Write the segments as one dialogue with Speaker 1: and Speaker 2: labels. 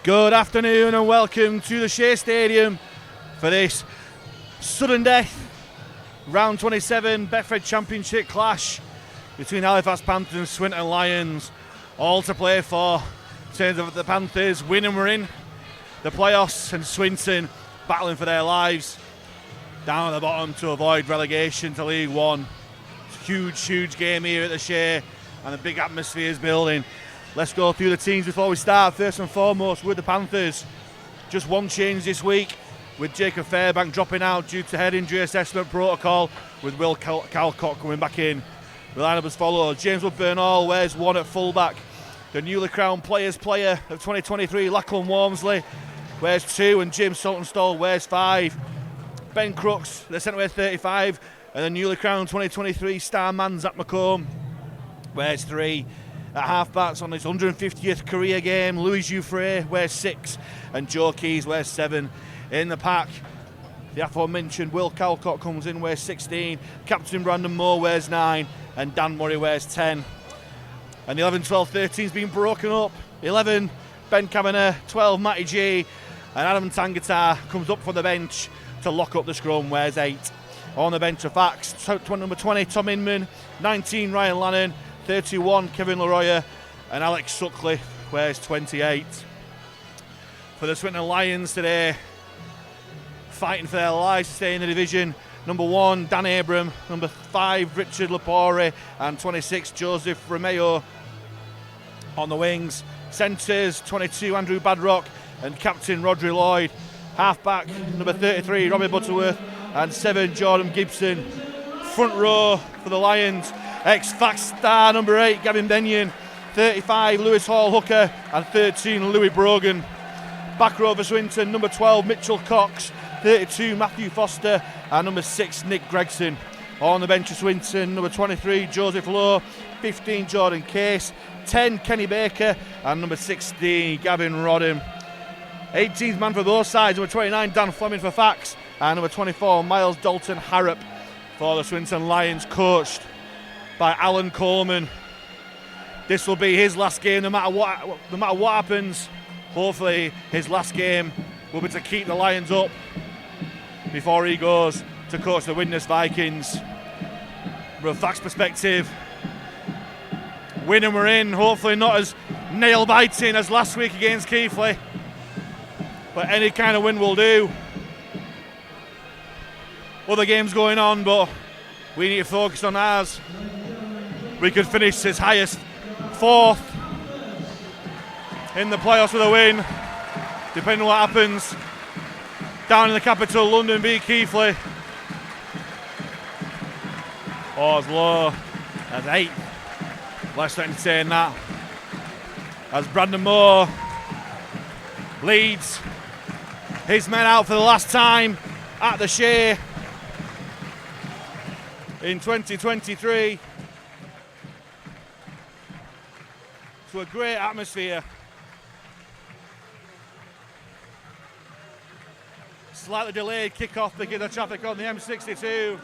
Speaker 1: Good afternoon and welcome to the Shay Stadium for this sudden death round 27 Betfred Championship clash between Halifax Panthers and Swinton Lions. All to play for in terms of the Panthers winning, we're in the playoffs, and Swinton battling for their lives down at the bottom to avoid relegation to League One. Huge game here at the Shay, and a big atmosphere is building. Let's go through the teams before we start. First and foremost with the Panthers. Just one change this week, with Jacob Fairbank dropping out due to head injury assessment protocol, with Will Calcott coming back in. The lineup as follows: James Woodburn-Hall wears 1 at fullback. The newly crowned Players Player of 2023, Lachlan Walmsley, wears 2, and Jim Saltonstall wears 5. Ben Crooks, the centre, wears 35, and the newly crowned 2023 star man Zach McComb wears 3. At halfbacks on his 150th career game, Louis Jouffre wears 6, and Joe Keys wears 7. In the pack, the aforementioned Will Calcott comes in, wears 16. Captain Brandon Moore wears 9, and Dan Murray wears 10. And the 11, 12, 13's been broken up. 11, Ben Kavanagh. 12, Matty G. And Adam Tangata comes up from the bench to lock up the scrum, wears 8. On the bench of Fax, number 20, Tom Inman. 19, Ryan Lannon. 31, Kevin Leroyer, and Alex Suckley wears 28. For the Swinton Lions today, fighting for their lives to stay in the division, number 1, Dan Abram, number 5, Richard Lepore, and 26, Joseph Romeo on the wings. Centres, 22, Andrew Badrock, and captain Rodri Lloyd. Halfback, number 33, Robbie Butterworth, and 7, Jordan Gibson. Front row for the Lions, ex-Fax star number 8, Gavin Benyon. 35, Lewis Hall Hooker, and 13, Louis Brogan. Back row for Swinton, number 12, Mitchell Cox. 32, Matthew Foster, and number 6, Nick Gregson. On the bench of Swinton, number 23, Joseph Lowe. 15, Jordan Case. 10, Kenny Baker, and number 16, Gavin Rodham. 18th man for both sides, number 29, Dan Fleming for Fax, and number 24, Miles Dalton Harrop for the Swinton Lions, coached by Alan Coleman. This will be his last game, no matter what happens. Hopefully his last game will be to keep the Lions up before he goes to coach the Widnes Vikings. From a Fax perspective, winning, we're in. Hopefully not as nail-biting as last week against Keighley, but any kind of win will do. Other games going on, but we need to focus on ours. We could finish as high as 4th in the playoffs with a win, depending on what happens down in the capital, London v Keighley. Oh, it's low. That's 8. Let's not entertain that. As Brandon Moore leads his men out for the last time at the Shay in 2023. To a great atmosphere. Slightly delayed kick-off because of traffic on the M62.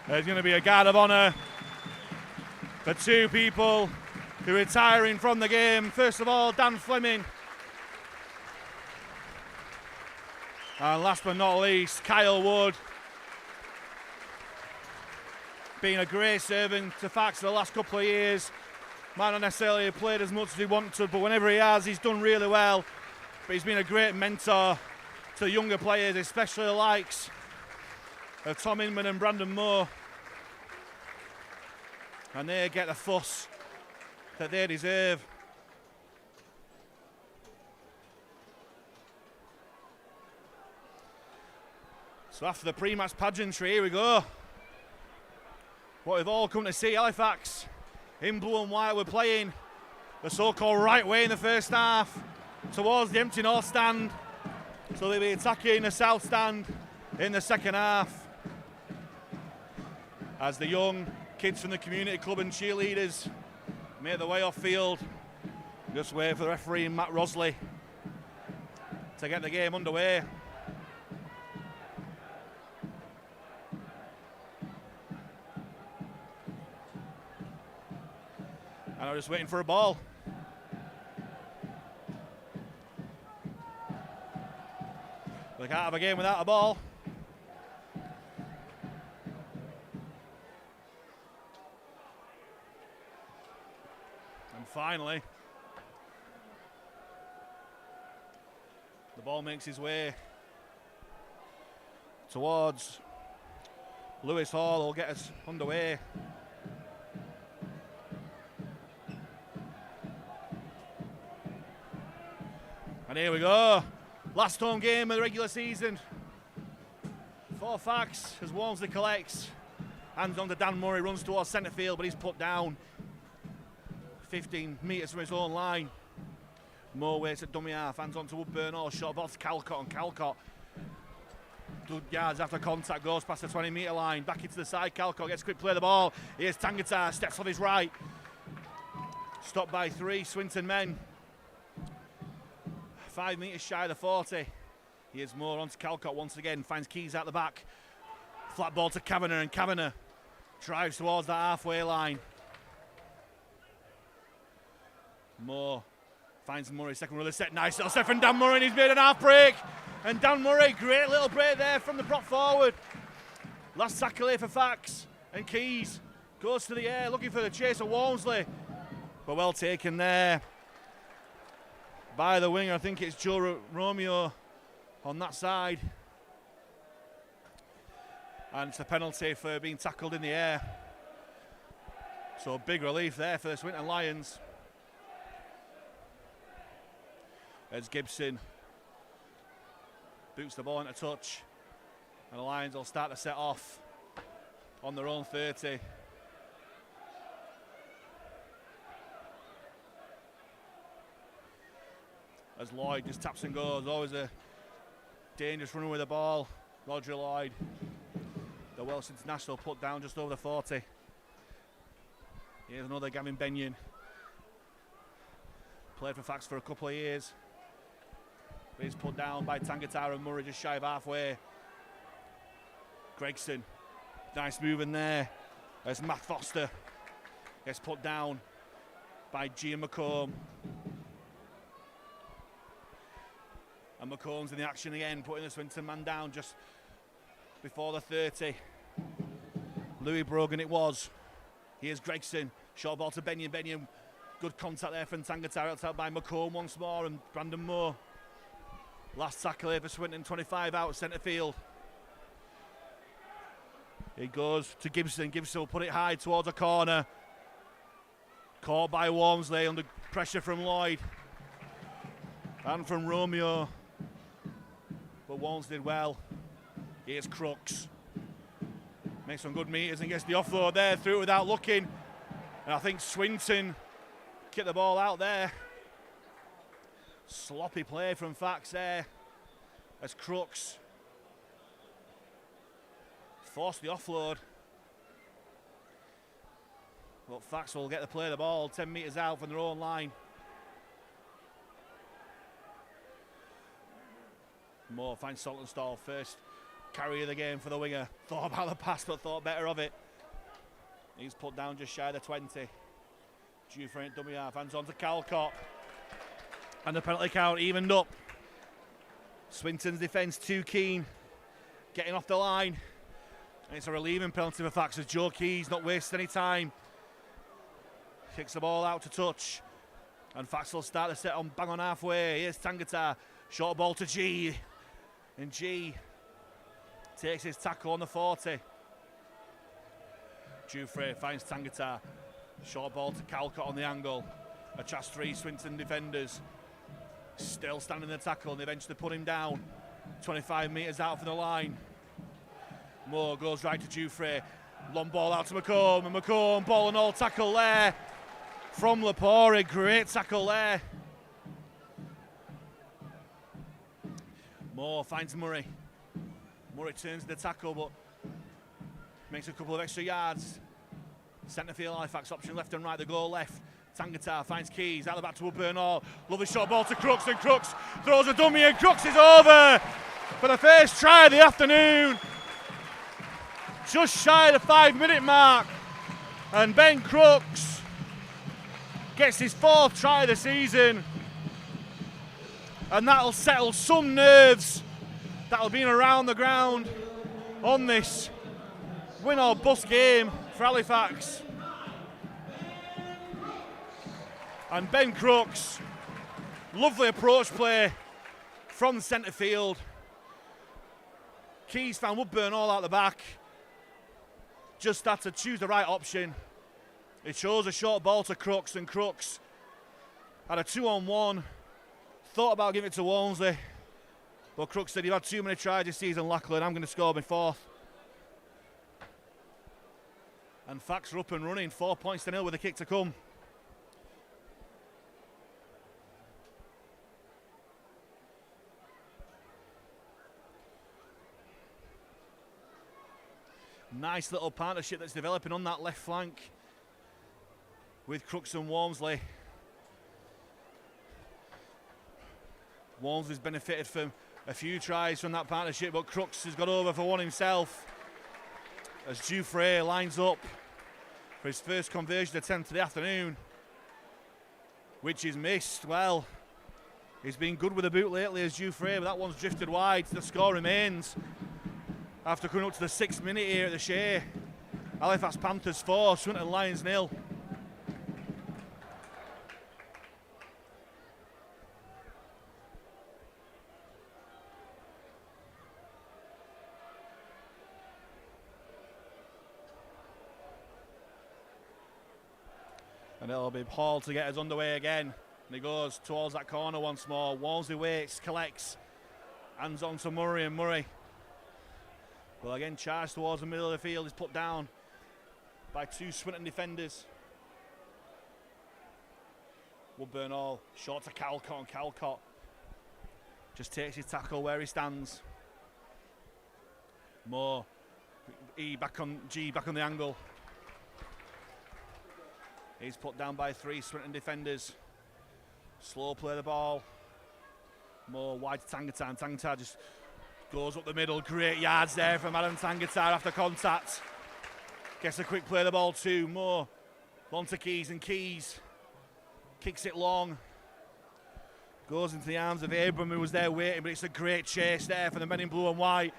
Speaker 1: There's going to be a guard of honour for 2 people who are retiring from the game. First of all, Dan Fleming. And last but not least, Kyle Wood. Being a great servant to Fax for the last couple of years. Might not necessarily have played as much as he wanted, but whenever he has, he's done really well. But he's been a great mentor to the younger players, especially the likes of Tom Inman and Brandon Moore. And they get the fuss that they deserve. So after the pre-match pageantry, here we go. What we've all come to see, Halifax in blue and white. We're playing the so-called right way in the first half towards the empty north stand. So they'll be attacking the south stand in the second half. as the young kids from the community club and cheerleaders make their way off field. Just wait for the referee, Matt Rosley, to get the game underway. And I'm just waiting for a ball. They can't have a game without a ball. And finally, the ball makes his way towards Lewis Hall, who'll get us underway. And here we go. Last home game of the regular season for Fax as Walmsley collects. Hands on to Dan Murray, runs towards centre field, but he's put down 15 metres from his own line. Moore waits at dummy half, hands on to Woodburn Hall, shot ball to Calcott, and Calcott, good yards after contact, goes past the 20-metre line, back into the side. Calcott gets a quick play of the ball. Here's Tangatar, steps on his right. Stopped by 3 Swinton men. 5 metres shy of the 40. Here's Moore on to Calcott once again, finds Keys out the back. Flat ball to Kavanagh, and Kavanagh drives towards that halfway line. Moore finds Murray, second roller set, nice little set from Dan Murray, and he's made an half break. And Dan Murray, great little break there from the prop forward. Last tackle here for Fax, and Keys goes to the air looking for the chase of Walmsley. But well taken there by the winger. I think it's Joe Romeo on that side. And it's a penalty for being tackled in the air. So big relief there for the Swinton Lions. As Gibson boots the ball into touch, and the Lions will start to set off on their own 30. As Lloyd just taps and goes, always a dangerous runner with the ball. Roger Lloyd, the Welsh international, put down just over the 40. Here's another Gavin Benyon. Played for Fax for a couple of years. He's put down by Tangatar and Murray just shy of halfway. Gregson, nice move in there. There's Matt Foster. Gets put down by Gian McComb. And McComb's in the action again, putting the Swinton man down just before the 30. Louis Brogan it was. Here's Gregson. Short ball to Benyon. Benyon, good contact there from Tangatar, outside by McComb once more, and Brandon Moore. Last tackle here for Swinton, 25 out centre field. He goes to Gibson. Gibson will put it high towards a corner. Caught by Walmsley under pressure from Lloyd and from Romeo. But Walmsley did well. Here's Crooks. Makes some good meters and gets the offload there, through it without looking. And I think Swinton kicked the ball out there. Sloppy play from Fax there as Crooks forced the offload. But Fax will get the play of the ball 10 metres out from their own line. Moore finds Saltonstall, first carry of the game for the winger. Thought about the pass but thought better of it. He's put down just shy of the 20. Due for it, dummy half, hands on to Calcott. And the penalty count evened up. Swinton's defence too keen, getting off the line. And it's a relieving penalty for Fax as Joe Keys not wasting any time. Kicks the ball out to touch. And Fax will start the set on bang on halfway. Here's Tangatar, short ball to G. And G takes his tackle on the 40. Jufrey finds Tangatar. Short ball to Calcott on the angle. A chance 3 Swinton defenders. Still standing in the tackle, and they eventually put him down. 25 metres out from the line. Moore goes right to Jufrey. Long ball out to McComb, and McComb, ball and all tackle there from Lepore. Great tackle there. Moore finds Murray. Murray turns the tackle, but makes a couple of extra yards. Centre field Halifax option left and right, they go left. Tangata finds Keys, out the back to Woodburn Hall. Lovely short ball to Crooks, and Crooks throws a dummy, and Crooks is over for the first try of the afternoon. Just shy of the 5-minute mark, and Ben Crooks gets his 4th try of the season, and that'll settle some nerves that'll be around the ground on this win or bust game for Halifax. And Ben Crooks, lovely approach play from centre field. Keys found Woodburn all out the back. Just had to choose the right option. He chose a short ball to Crooks, and Crooks had a 2-on-1. Thought about giving it to Walmsley, but Crooks said, "You've had too many tries this season, Lachlan. I'm going to score my 4th." And Fax are up and running, 4 points to 0 with a kick to come. Nice little partnership that's developing on that left flank with Crooks and Walmsley. Walmsley's benefited from a few tries from that partnership, but Crooks has got over for one himself as Dufresne lines up for his first conversion attempt of the afternoon, which is missed. Well, he's been good with the boot lately as Dufresne, but that one's drifted wide. The score remains after coming up to the 6th minute here at the Shay. Halifax Panthers 4, Swinton Lions 0. And it'll be Hall to get us underway again. And he goes towards that corner once more. Walmsley waits, collects, hands on to Murray, and Murray will again charge towards the middle of the field. He's put down by 2 Swinton defenders. Woodburn Hall short to Calcott, and Calcott just takes his tackle where he stands. Moore, G back on the angle. He's put down by 3 Swinton defenders. Slow play the ball. More wide to Tangata, and Tangata just goes up the middle. Great yards there from Adam Tangata after contact. Gets a quick play the ball too. More on to Keys, and Keys kicks it long. Goes into the arms of Abram, who was there waiting, but it's a great chase there for the men in blue and white.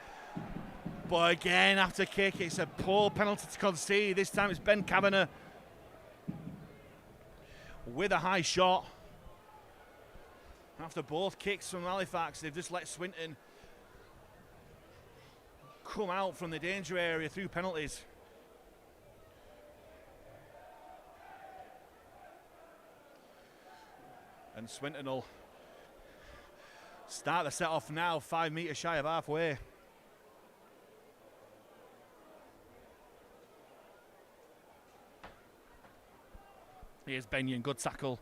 Speaker 1: But again, after kick, it's a poor penalty to concede. This time it's Ben Kavanagh with a high shot. After both kicks from Halifax, they've just let Swinton come out from the danger area through penalties. And Swinton will start the set off now, 5 metres shy of halfway. Here's Benyon, good tackle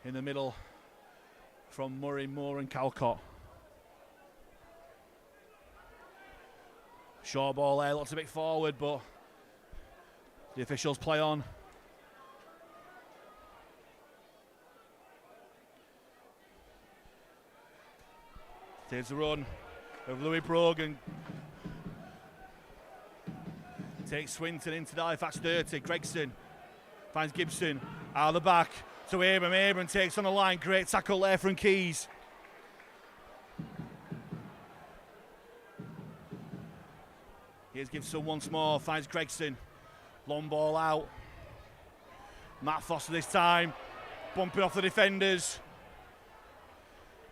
Speaker 1: in the middle from Murray, Moore and Calcott. Short ball there, looks a bit forward, but the officials play on. Takes the run of Louis Brogan. Takes Swinton into the Halifax 30. Gregson finds Gibson out of the back to Abram. Abram takes on the line. Great tackle there from Keys. Here's Gibson once more. Finds Gregson. Long ball out. Matt Foster this time. Bumping off the defenders.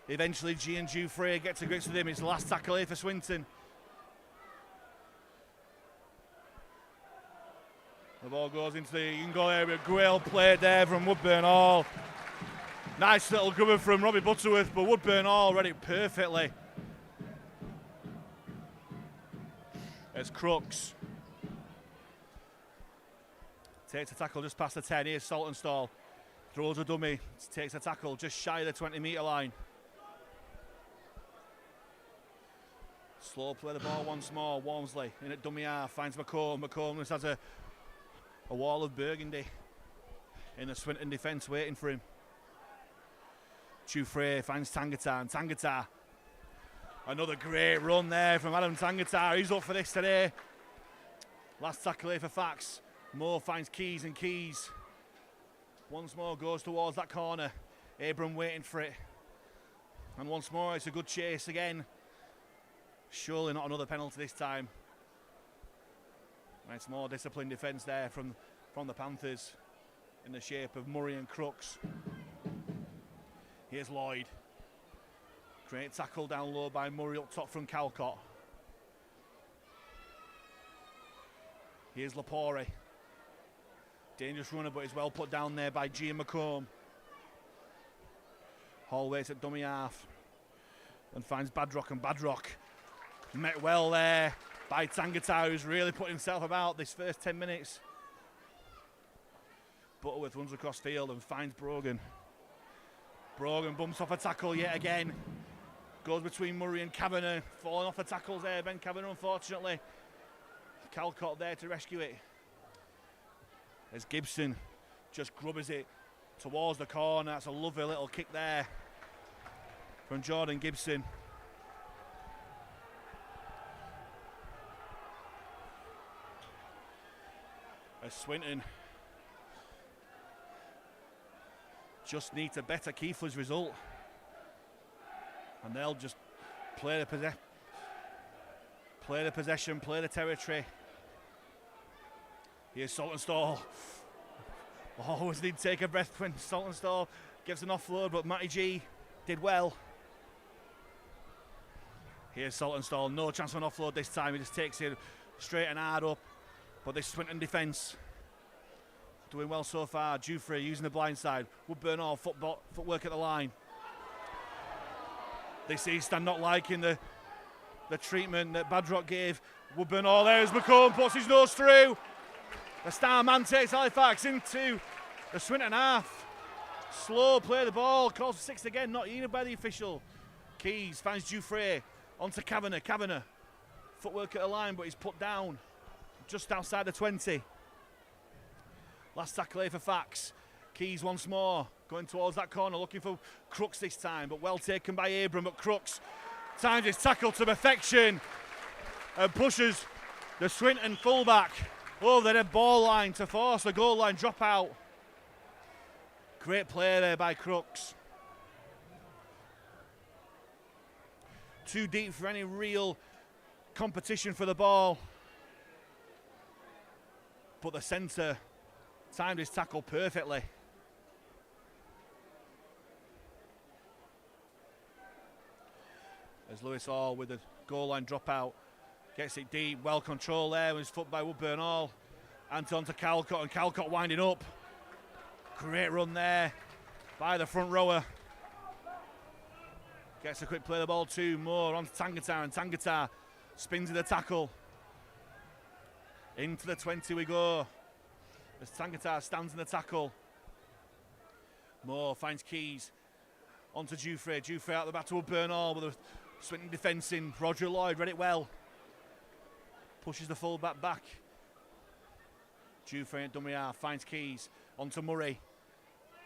Speaker 1: Eventually G and Dufresne get to grips with him. It's the last tackle here for Swinton. The ball goes into the in-goal area. Well played there from Woodburn Hall. Nice little cover from Robbie Butterworth, but Woodburn Hall read it perfectly. There's Crooks. Takes a tackle just past the 10. Here's Saltonstall. Throws a dummy. Takes a tackle just shy of the 20-metre line. Slow play the ball once more. Walmsley in at dummy half, finds McComb. McComb just has a wall of burgundy in the Swinton defence waiting for him. Jufre finds Tangata, and Tangata. Another great run there from Adam Tangata. He's up for this today. Last tackle here for Fax. Moore finds Keys, and Keys once more goes towards that corner. Abram waiting for it. And once more it's a good chase again. Surely not another penalty this time. Nice more disciplined defence there from the Panthers in the shape of Murray and Crooks. Here's Lloyd. Great tackle down low by Murray up top from Calcott. Here's Lapore. Dangerous runner, but he's well put down there by G and McComb. Hall waits at dummy half and finds Badrock, and Badrock met well there by Tangata, who's really put himself about this first 10 minutes. Butterworth runs across field and finds Brogan. Brogan bumps off a tackle yet again. Goes between Murray and Kavanagh. Falling off the tackles there, Ben Kavanagh, unfortunately. Calcott there to rescue it. As Gibson just grubbers it towards the corner. That's a lovely little kick there from Jordan Gibson. As Swinton just need to better Keithler's result, and they'll just play the possession, play the territory. Here's Saltonstall. Always need to take a breath when Saltonstall gives an offload, but Matty G did well. Here's Saltonstall, no chance of an offload this time. He just takes it straight and hard up. But this Swinton defence doing well so far. Jufre using the blind side. Woodburn all footwork at the line. This Eastern not liking the treatment that Badrock gave. Woodburn all there as McComb puts his nose through. The star man takes Halifax into the Swinton half. Slow play the ball. Calls for 6 again, not heeded by the official. Keys finds Jufre onto Kavanagh. Kavanagh footwork at the line, but he's put down just outside the 20. Last tackle here for Fax. Keys once more, going towards that corner, looking for Crooks this time, but well taken by Abram. But Crooks times his tackle to perfection and pushes the Swinton fullback over the ball line to force a goal line dropout. Great play there by Crooks. Too deep for any real competition for the ball. But the centre timed his tackle perfectly. As Lewis Hall with the goal line dropout gets it deep, well controlled there, was foot by Woodburn Hall. Anton to Calcott, and Calcott winding up. Great run there by the front rower. Gets a quick play of the ball too. Moore on to Tangata, and Tangata spins in the tackle. Into the 20 we go. As Tangata stands in the tackle. Moore finds Keys. Onto Jufre. Jufre out the back to Woodburn Hall with a Swinton defence in. Roger Lloyd read it well. Pushes the full-back back. Jufre at dummy half finds Keys. Onto Murray.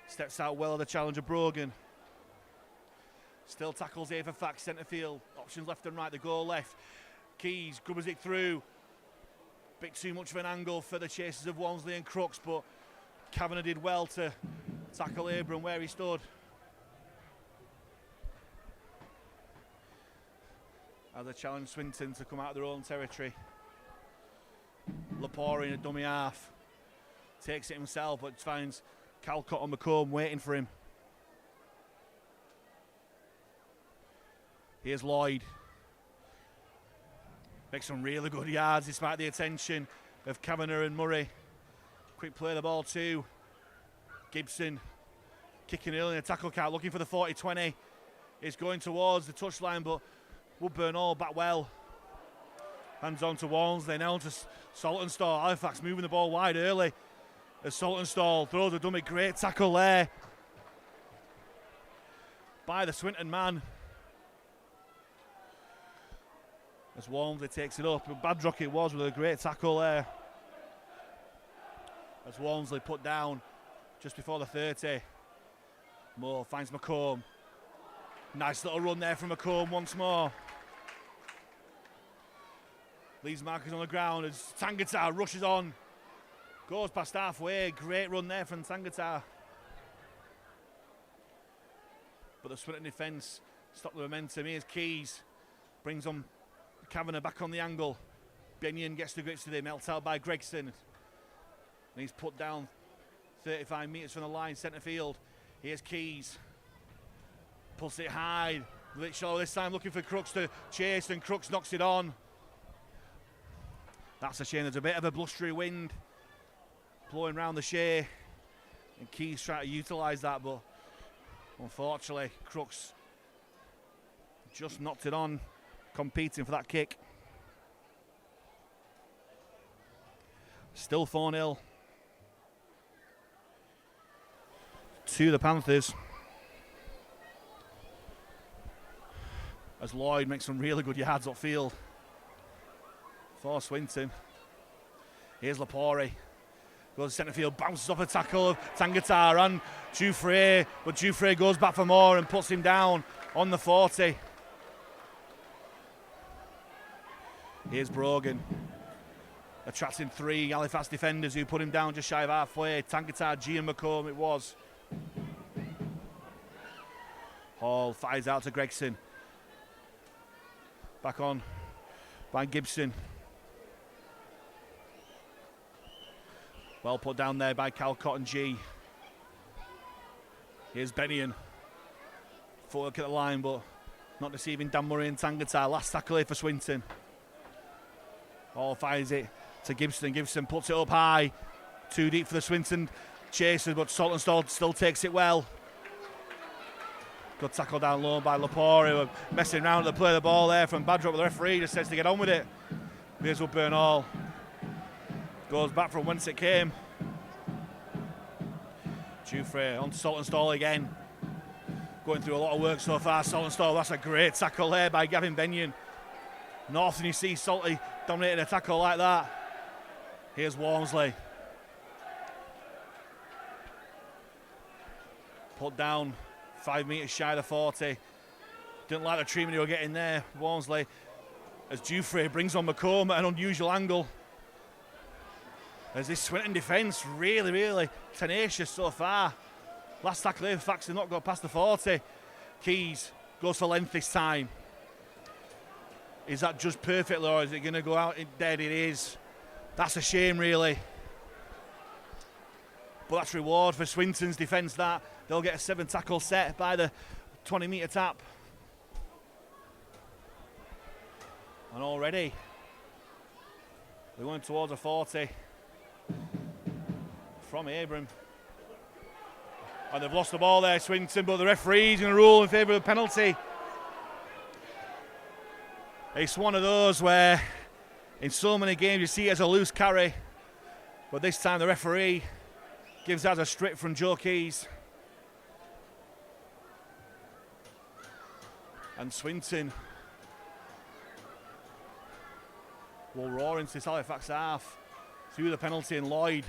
Speaker 1: Steps out well of the challenger Brogan. Still tackles here for Fax, centre field. Options left and right, the goal left. Keys grubbers it through. Bit too much of an angle for the chasers of Walmsley and Crooks, but Kavanagh did well to tackle Abram where he stood. As they challenge Swinton to come out of their own territory. Lapore in a dummy half. Takes it himself, but finds Calcott on McComb waiting for him. Here's Lloyd. Makes some really good yards despite the attention of Kavanagh and Murray. Quick play of the ball too. Gibson kicking early in the tackle count, looking for the 40-20. Is going towards the touchline, but Woodburn all back well. Hands on to Walmsley, now to Saltonstall. Halifax moving the ball wide early. As Saltonstall throws a dummy, great tackle there by the Swinton man. As Walmsley takes it up. Badrock it was with a great tackle there. As Walmsley put down just before the 30. Moore finds McComb. Nice little run there from McComb once more. Leaves markers on the ground as Tangata rushes on. Goes past halfway. Great run there from Tangata. But the Swinton defence stopped the momentum. Here's Keys. Brings on Kavanagh back on the angle. Benyon gets to grips with him. Helped out by Gregson. And he's put down 35 metres from the line, centre field. Here's Keys. Pulls it high. A bit shallow this time, looking for Crooks to chase, and Crooks knocks it on. That's a shame. There's a bit of a blustery wind blowing round the Shay. And Keys trying to utilise that, but unfortunately, Crooks just knocked it on, competing for that kick. Still 4-0 to the Panthers. As Lloyd makes some really good yards upfield for Swinton. Here's Lapori. Goes to centre field, bounces off a tackle of Tangata and Dufresne, but Dufresne goes back for more and puts him down on the 40. Here's Brogan. Attracting 3 Halifax defenders who put him down just shy of halfway. Tangata, G and McComb it was. Hall fires out to Gregson. Back on by Gibson. Well put down there by Calcott and G. Here's Benyon. Footwork at the line, but not deceiving Dan Murray and Tangata. Last tackle here for Swinton. Hall fires it to Gibson. Gibson puts it up high. Too deep for the Swinton chasers, but Saltonstall still takes it well. Good tackle down low by Lapori. Messing around at the play of the ball there from Badrock, but the referee just says to get on with it. Here's Woodburn Hall. Goes back from whence it came. Dufresne on to Saltonstall again. Going through a lot of work so far. Saltonstall, that's a great tackle there by Gavin Benyon. Not often you see Salty dominating a tackle like that. Here's Walmsley. Put down 5 metres shy of the 40. Didn't like the treatment he was getting there, Walmsley. As Dufresne brings on McComb at an unusual angle. As this Swinton defence really, really tenacious so far. Last tackle here, Fax have not got past the 40. Keys goes for length this time. Is that just perfectly, or is it going to go out dead? It is. That's a shame, really. But that's reward for Swinton's defence, that. They'll get a 7 tackle set by the 20 metre tap. And already, they're going towards a 40 from Abram. And they've lost the ball there, Swinton, but the referee's going to rule in favour of the penalty. It's one of those where in so many games you see it as a loose carry, but this time the referee gives that a strip from Joe Keys. And Swinton will roar into this Halifax half through the penalty, and Lloyd,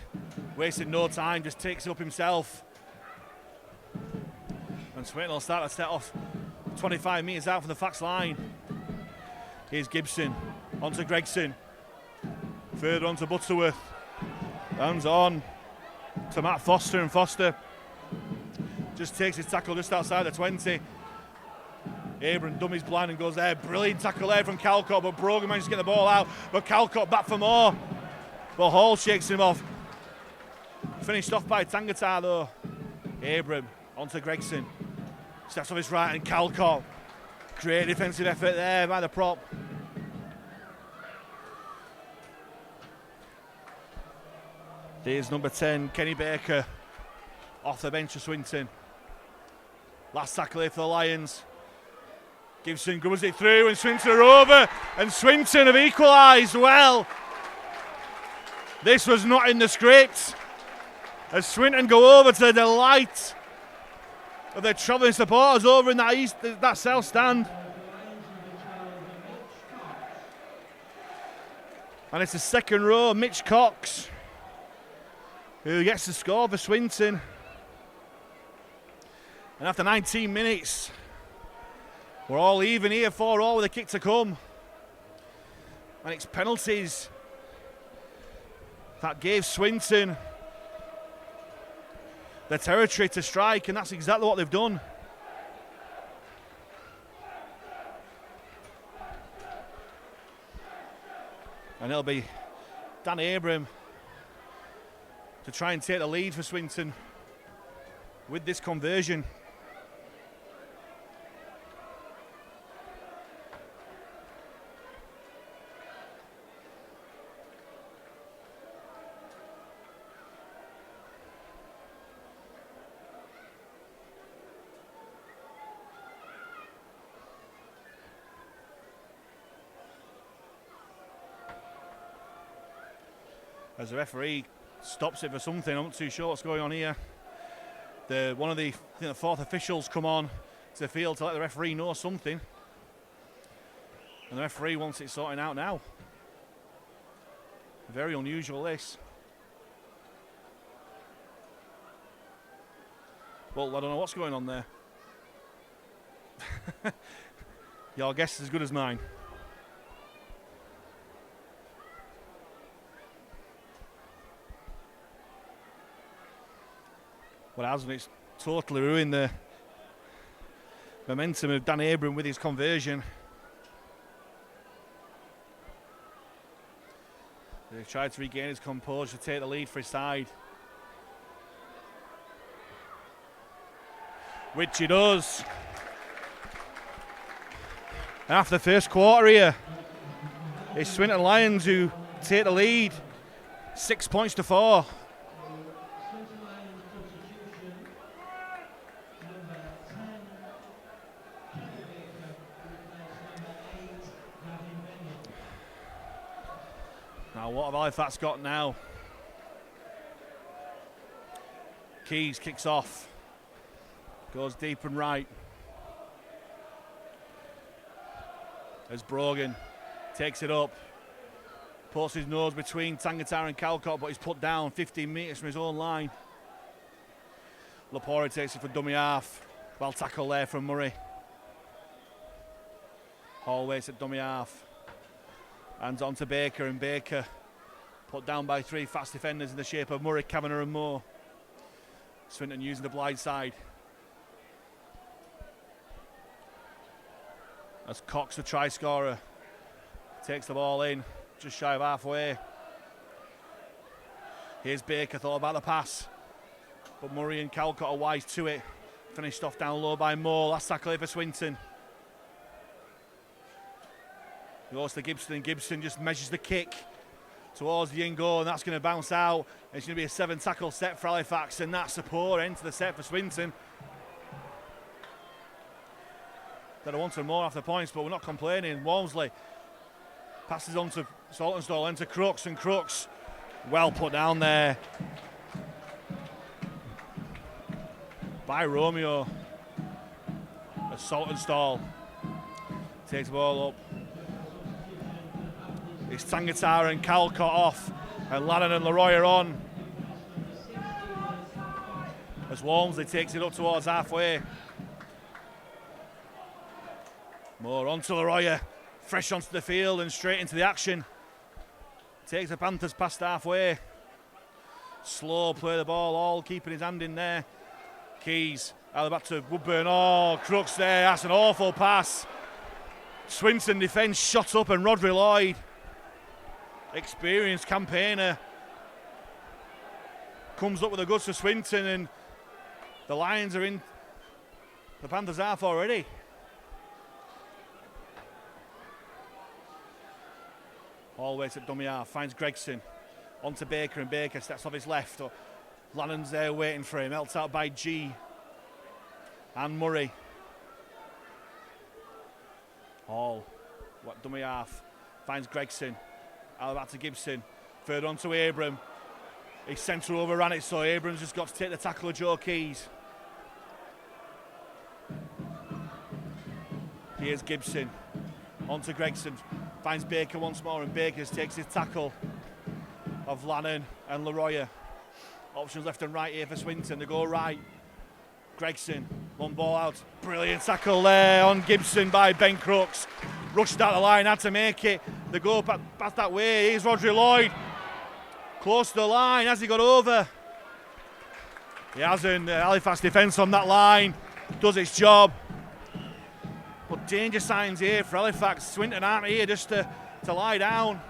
Speaker 1: wasting no time, just takes it up himself. And Swinton will start to set off 25 metres out from the Fax line. Here's Gibson, onto Gregson. Further on to Butterworth. Hands on to Matt Foster, and Foster just takes his tackle just outside the 20. Abram dummies blind and goes there. Brilliant tackle there from Calcott, but Brogan manages to get the ball out. But Calcott back for more. But Hall shakes him off. Finished off by Tangata though. Abram onto Gregson. Steps off his right, and Calcott. Great defensive effort there by the prop. There's number 10, Kenny Baker, off the bench for Swinton. Last tackle here for the Lions. Gibson grubbers it through, and Swinton are over, and Swinton have equalised. Well, this was not in the script. As Swinton go over to the delight of their travelling supporters over in that south stand. And it's the second row, Mitch Cox, who gets the score for Swinton. And after 19 minutes, we're all even here, 4-4 with a kick to come. And it's penalties that gave Swinton the territory to strike, and that's exactly what they've done. And it'll be Dan Abram to try and take the lead for Swinton with this conversion. As the referee stops it for something, I'm not too sure what's going on here. One of the fourth officials come on to the field to let the referee know something, and the referee wants it sorting out now. Very unusual, this. Well, I don't know what's going on there. Your guess is as good as mine. Well, it hasn't. It's totally ruined the momentum of Dan Abram with his conversion. He tried to regain his composure to take the lead for his side, which he does. And after the first quarter here, it's Swinton Lions who take the lead, 6 points to 4. Now, what have Halifax got now? Keys kicks off, goes deep and right. As Brogan takes it up, puts his nose between Tangatar and Calcott, but he's put down 15 metres from his own line. Lapore takes it for dummy half. Well tackle there from Murray. Hall waits at dummy half. Hands on to Baker, and Baker put down by 3 fast defenders in the shape of Murray, Kavanagh and Moore. Swinton using the blind side. As Cox, the try scorer, takes the ball in just shy of halfway. Here's Baker, thought about the pass, but Murray and Calcott are wise to it. Finished off down low by Moore. Last tackle here for Swinton. Goes to Gibson, and Gibson just measures the kick towards the in goal, and that's going to bounce out. It's going to be a 7 tackle set for Halifax, and that's a poor end to the set for Swinton. That I wanted more after points, but we're not complaining. Walmsley passes on to Saltonstall, into Crooks, and Crooks well put down there by Romeo. As Saltonstall takes the ball up. It's Tangatar and Calcott off, and Lannon and Leroy are on. As Walmsley takes it up towards halfway. Moore on to Leroy, fresh onto the field and straight into the action. Takes the Panthers past halfway. Slow play the ball, all keeping his hand in there. Keys, out back to Woodburn. Oh, Crooks there, that's an awful pass. Swinton defence shot up, and Rodri Lloyd, experienced campaigner, comes up with the goods for Swinton, and the Lions are in the Panthers' half already. Always at dummy half, finds Gregson, on to Baker, and Baker steps off his left. Lannon's there waiting for him, helped out by G and Murray. Hall, dummy half, finds Gregson, out back to Gibson, third on to Abram. His centre overran it, so Abram's just got to take the tackle of Joe Keys. Here's Gibson, on to Gregson, Finds Baker once more, and Baker takes his tackle of Lannon and Leroy. Options left and right here for Swinton. They go right. Gregson, one ball out. Brilliant tackle there on Gibson by Ben Crooks. Rushed out the line, had to make it. They go past that way. Here's Rodri Lloyd. Close to the line. Has he got over? He hasn't. Halifax defence on that line does its job. But danger signs here for Halifax. Swinton aren't here just to lie down.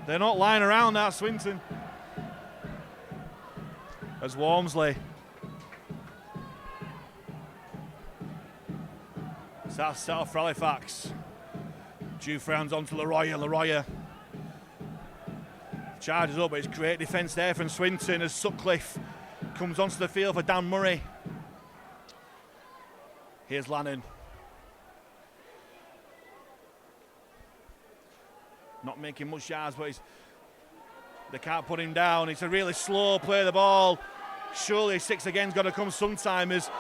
Speaker 1: They're not lying around now, Swinton. As Walmsley starts set off for Halifax. Dufresne hands on to Leroy. Leroy charges up, but it's great defence there from Swinton as Sutcliffe comes onto the field for Dan Murray. Here's Lannon. Not making much yards, but they can't put him down. It's a really slow play of the ball. Surely 6 again's got to come sometime as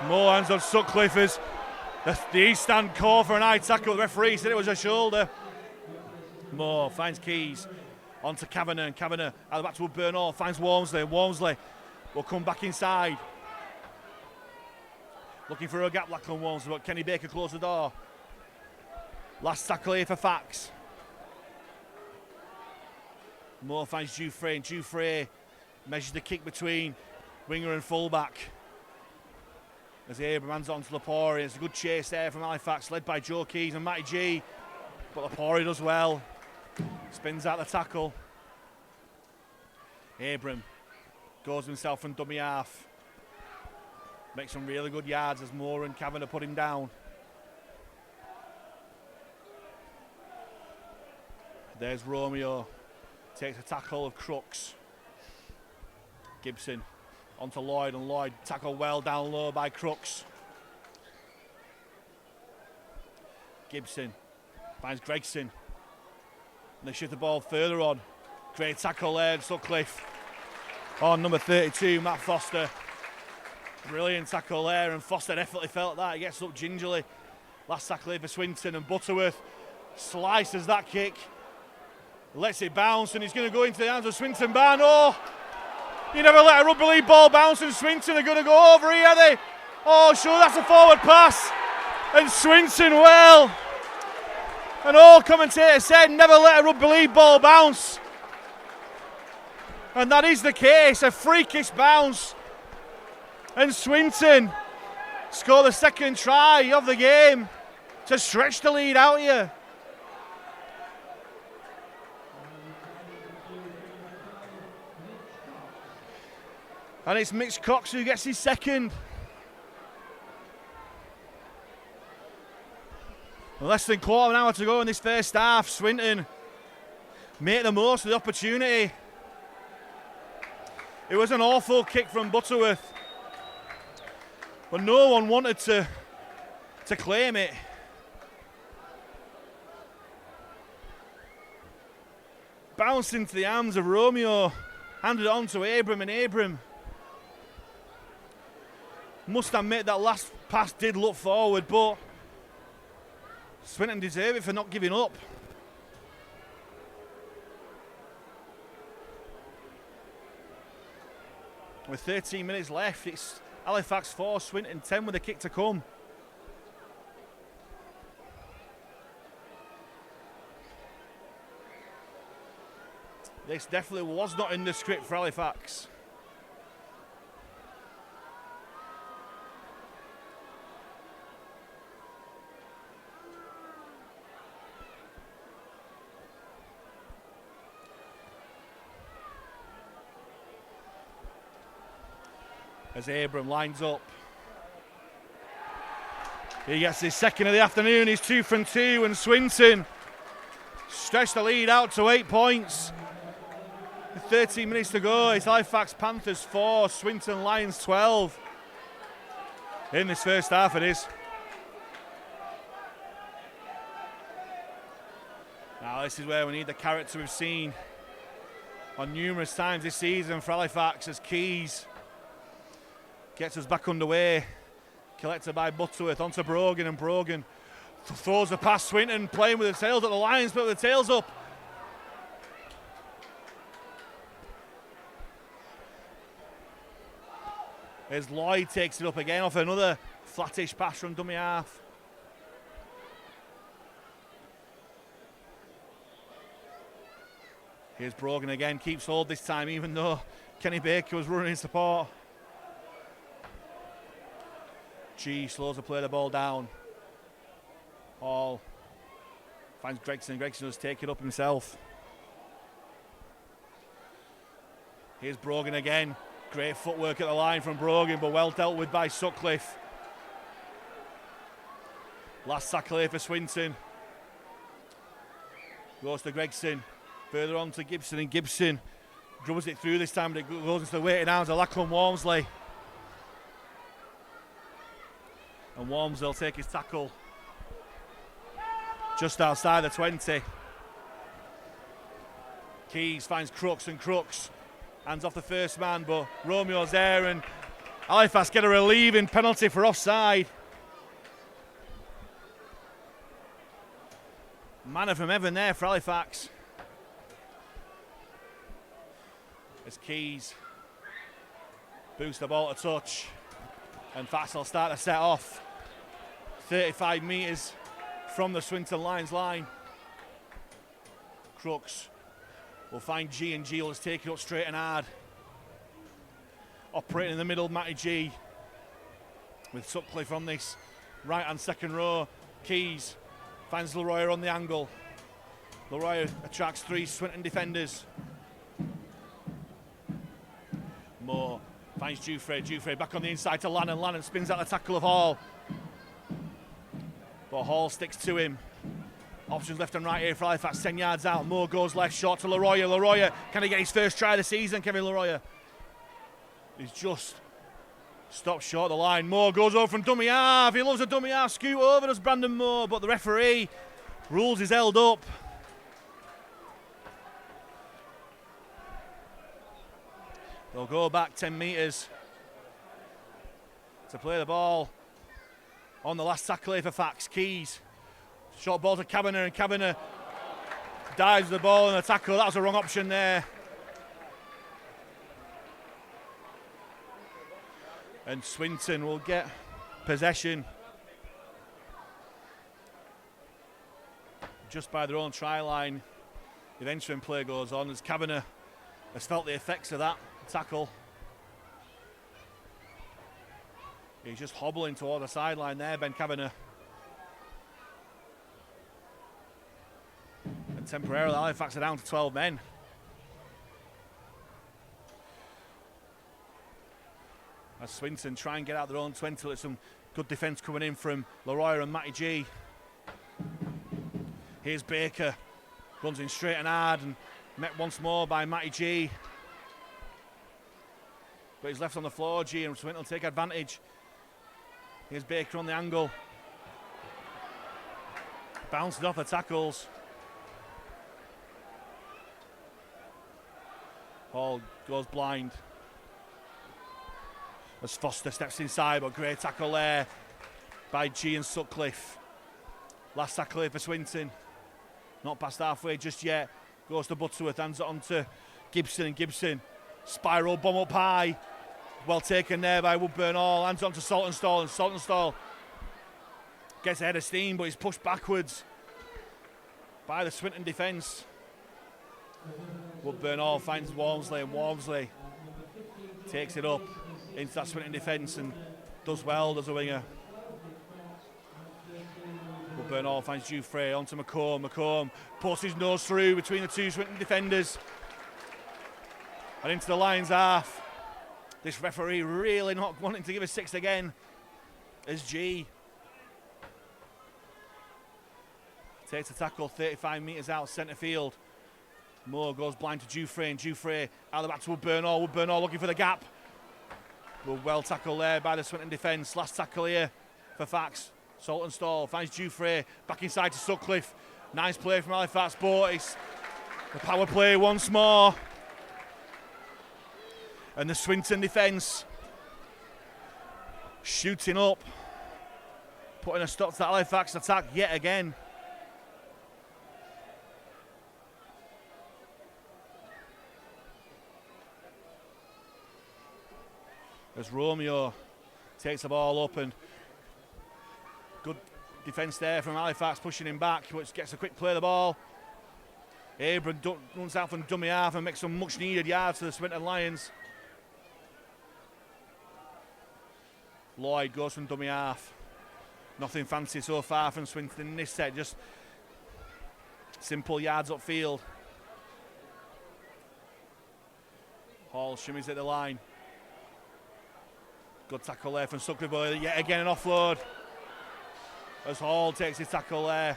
Speaker 1: more hands on Sutcliffe as the East Stand call for an high tackle. The referee said it was a shoulder. Moore finds Keys onto Kavanagh, and Kavanagh out the back to Burnall, finds Walmsley. Walmsley will come back inside. Looking for a gap, Lachlan Walmsley, but Kenny Baker closed the door. Last tackle here for Fax. Moore finds Dufresne. Dufresne measures the kick between winger and fullback. As Abram hands on to Lepori. It's a good chase there from Halifax, led by Joe Keys and Matty G. But Lepori does well. Spins out the tackle. Abram goes himself from dummy half. Makes some really good yards as Moore and Kavanagh put him down. There's Romeo. Takes a tackle of Crooks. Gibson onto Lloyd, and Lloyd tackled well down low by Crooks. Gibson finds Gregson. And they shift the ball further on. Great tackle there, Sutcliffe. On number 32, Matt Foster. Brilliant tackle there, and Foster definitely felt that. He gets up gingerly. Last tackle here for Swinton, and Butterworth slices that kick. Lets it bounce, and he's going to go into the hands of Swinton Barn. Oh, you never let a rugby league ball bounce, and Swinton are going to go over here, are they? Oh, sure, that's a forward pass. And Swinton, well, an old commentator said, never let a rugby league ball bounce. And that is the case, a freakish bounce. And Swinton score the second try of the game to stretch the lead out here. And it's Mitch Cox who gets his second. Less than quarter of an hour to go in this first half. Swinton make the most of the opportunity. It was an awful kick from Butterworth, but no one wanted to claim it. Bounced into the arms of Romeo, handed it on to Abram, and Abram must admit that last pass did look forward, but Swinton deserve it for not giving up. With 13 minutes left, it's Halifax 4, Swinton 10 with a kick to come. This definitely was not in the script for Halifax. As Abram lines up. He gets his second of the afternoon. He's 2 from 2, and Swinton stretch the lead out to 8 points. With 13 minutes to go, it's Halifax Panthers 4, Swinton Lions 12. In this first half it is. Now this is where we need the character we've seen on numerous times this season for Halifax, as Keys gets us back underway. Collected by Butterworth onto Brogan, and Brogan Throws the pass, Swinton playing with the tails at the Lions, but with the tails up. As Lloyd takes it up again off another flattish pass from dummy half. Here's Brogan again, keeps hold this time, even though Kenny Baker was running in support. G slows the play the ball down. Hall finds Gregson. Gregson does take it up himself. Here's Brogan again. Great footwork at the line from Brogan, but well dealt with by Sutcliffe. Last tackle here for Swinton. Goes to Gregson. Further on to Gibson, and Gibson dribbles it through this time, but it goes into the waiting arms of Lachlan Walmsley. And Walmsley will take his tackle just outside the 20. Keys finds Crooks, and Crooks hands off the first man, but Romeo's there, and Halifax get a relieving penalty for offside. Manner from Evan there for Halifax. As Keys boosts the ball to touch, and Fax will start to set off 35 metres from the Swinton Lions line. Crooks will find G, and G will just take it up straight and hard. Operating in the middle, Matty G with Sutcliffe on this right hand second row. Keys finds Leroy on the angle. Leroy attracts three Swinton defenders. Moore finds Dufresne. Dufresne back on the inside to Lannon. Lannon spins out the tackle of Hall, but Hall sticks to him. Options left and right here for Halifax, 10 yards out. Moore goes left, short to Leroy. Leroy, can he get his first try of the season, Kevin Leroy? He's just stopped short of the line. Moore goes over from dummy half. He loves a dummy half scoot over, does Brandon Moore, but the referee rules is held up. They'll go back 10 metres to play the ball on the last tackle here for Fax. Keys. Short ball to Kavanagh, and Kavanagh dives the ball in the tackle. That was the wrong option there. And Swinton will get possession just by their own try line. The entering play goes on as Kavanagh has felt the effects of that tackle. He's just hobbling toward the sideline there, Ben Kavanagh. And temporarily Halifax are down to 12 men. As Swinton try and get out their own 20, with some good defence coming in from Leroy and Matty G. Here's Baker, runs in straight and hard, and met once more by Matty G. But he's left on the floor, G, and Swinton will take advantage. Here's Baker on the angle. Bouncing off the tackles. Hall goes blind as Foster steps inside, but great tackle there by G and Sutcliffe. Last tackle here for Swinton. Not past halfway just yet. Goes to Butterworth, hands it on to Gibson, and Gibson spiral bomb up high. Well taken there by Woodburn Hall. Hands on to Saltonstall, and Saltonstall gets ahead of steam, but he's pushed backwards by the Swinton defence. Woodburn Hall finds Walmsley, and Walmsley takes it up into that Swinton defence and does well, does a winger. Woodburn Hall finds Dufresne onto McComb. McComb pulls his nose through between the two Swinton defenders and into the Lions half. This referee really not wanting to give a sixth again as G takes a tackle 35 metres out centre field. Moore goes blind to Dufresne. Dufresne out the back to Woodburn Hall. Woodburn Hall looking for the gap. Well tackled there by the Swinton defence. Last tackle here for Fax. Saltonstall finds Dufresne back inside to Sutcliffe. Nice play from Halifax, but it's the power play once more. And the Swinton defence shooting up putting a stop to that Halifax attack yet again. As Romeo takes the ball up, and good defence there from Halifax, pushing him back, which gets a quick play of the ball. Abram runs out from dummy half and makes some much needed yards to the Swinton Lions. Lloyd goes from dummy half. Nothing fancy so far from Swinton in this set, just simple yards upfield. Hall shimmies at the line. Good tackle there from Sutcliffe, but yet again an offload as Hall takes his tackle there.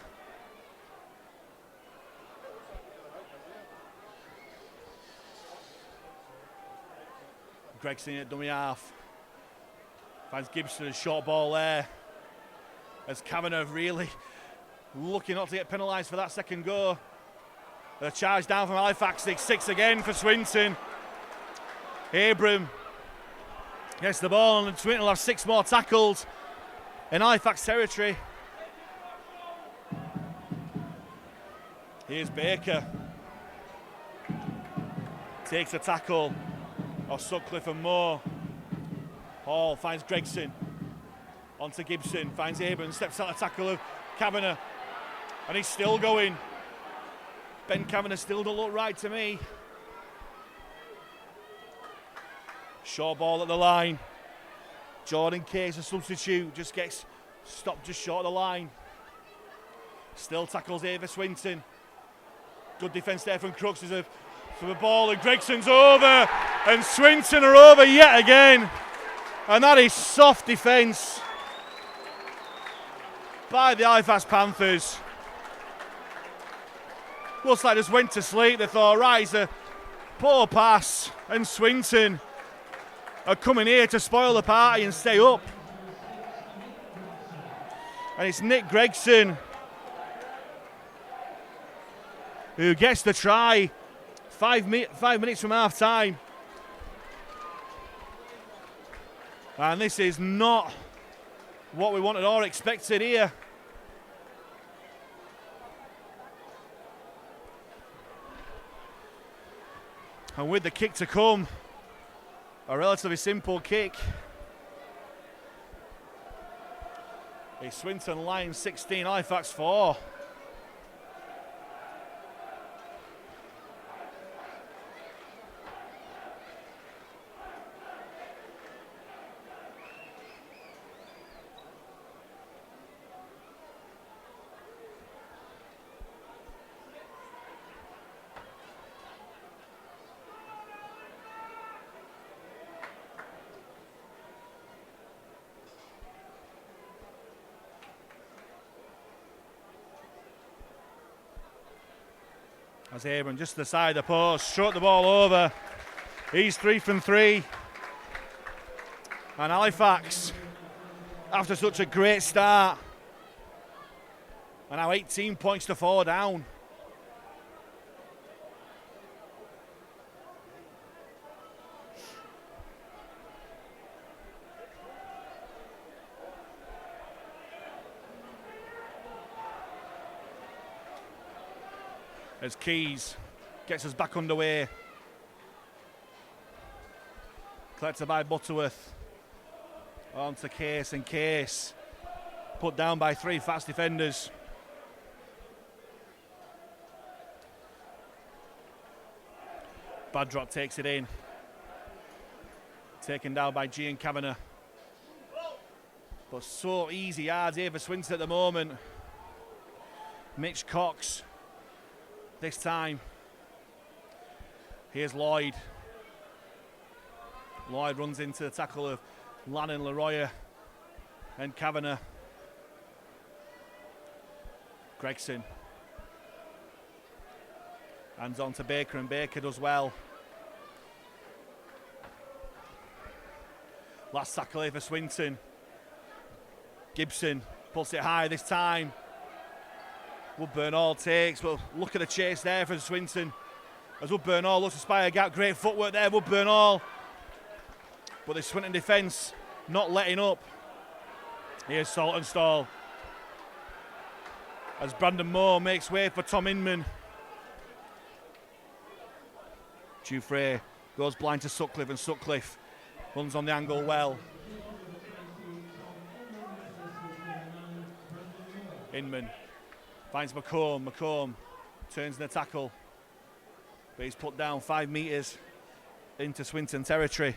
Speaker 1: Gregson at dummy half. Finds Gibson, a short ball there. As Kavanagh really looking not to get penalised for that second go. A charge down from Halifax, 6 again for Swinton. Abram gets the ball, and Swinton will have 6 more tackles in Halifax territory. Here's Baker. Takes a tackle of Sutcliffe and Moore. Hall finds Gregson. Onto Gibson, finds Abram, steps out of tackle of Kavanagh. And he's still going. Ben Kavanagh still don't look right to me. Short ball at the line. Jordan Case, a substitute, just gets stopped just short of the line. Still tackles Ava Swinton. Good defence there from Crooks. There's a ball, and Gregson's over, and Swinton are over yet again. And that is soft defence by the Halifax Panthers. Looks like they just went to sleep. They thought, right, it's a poor pass, and Swinton are coming here to spoil the party and stay up. And it's Nick Gregson who gets the try 5 minutes from half time. And this is not what we wanted or expected here. And with the kick to come, a relatively simple kick. A Swinton Lions 16, Halifax 4. As Abram just to the side of the post, struck the ball over. He's 3 from 3. And Halifax, after such a great start, are now 18 points to 4 down. As Keys gets us back underway. Collected by Butterworth. On to Case, and Case put down by 3 fast defenders. Badrop takes it in. Taken down by Gian Kavanagh. But so easy yards here for Swinton at the moment. Mitch Cox. This time, here's Lloyd. Lloyd runs into the tackle of Lannon, Leroy, and Kavanagh. Gregson. Hands on to Baker, and Baker does well. Last tackle here for Swinton. Gibson puts it high this time. Woodburn Hall takes, but look at the chase there for Swinton. As Woodburn Hall looks to spy a gap, great footwork there, Woodburn Hall. But the Swinton defence not letting up. Here's Saltonstall. as Brandon Moore makes way for Tom Inman. Dufresne goes blind to Sutcliffe, and Sutcliffe runs on the angle well. Inman finds McComb. McComb turns in the tackle, but he's put down 5 metres into Swinton territory.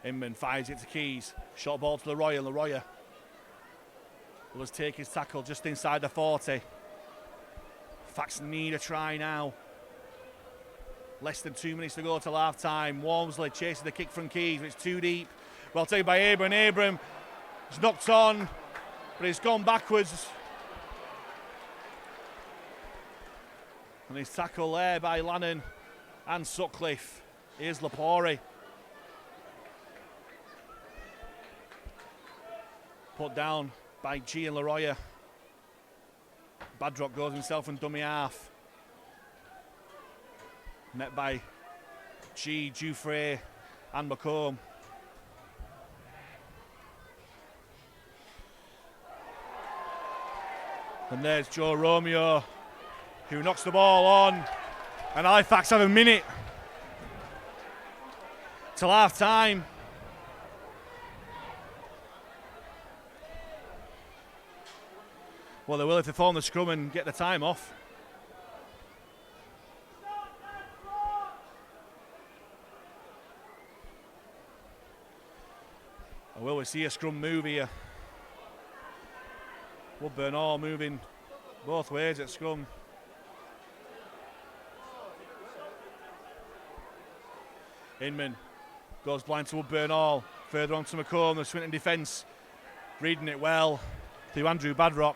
Speaker 1: Inman fires it to Keys. Short ball to Leroy, and Leroy will just take his tackle just inside the 40. Fax need a try now. Less than 2 minutes to go till half time. Walmsley chasing the kick from Keys, but it's too deep. Well taken by Abram. Abram is knocked on, but he's gone backwards. And he's tackled there by Lannon and Sutcliffe. Here's Lapore. Put down by G and Leroy. Badrock goes himself and dummy half. Met by G, Dufresne and McComb. And there's Joe Romeo, who knocks the ball on. And Halifax have a minute till half time. Well, they will if they form the scrum and get the time off. Or will we see a scrum move here? Woodburn all moving both ways at scrum. Inman goes blind to Woodburn all. Further on to McComb, the Swinton defence reading it well through Andrew Badrock.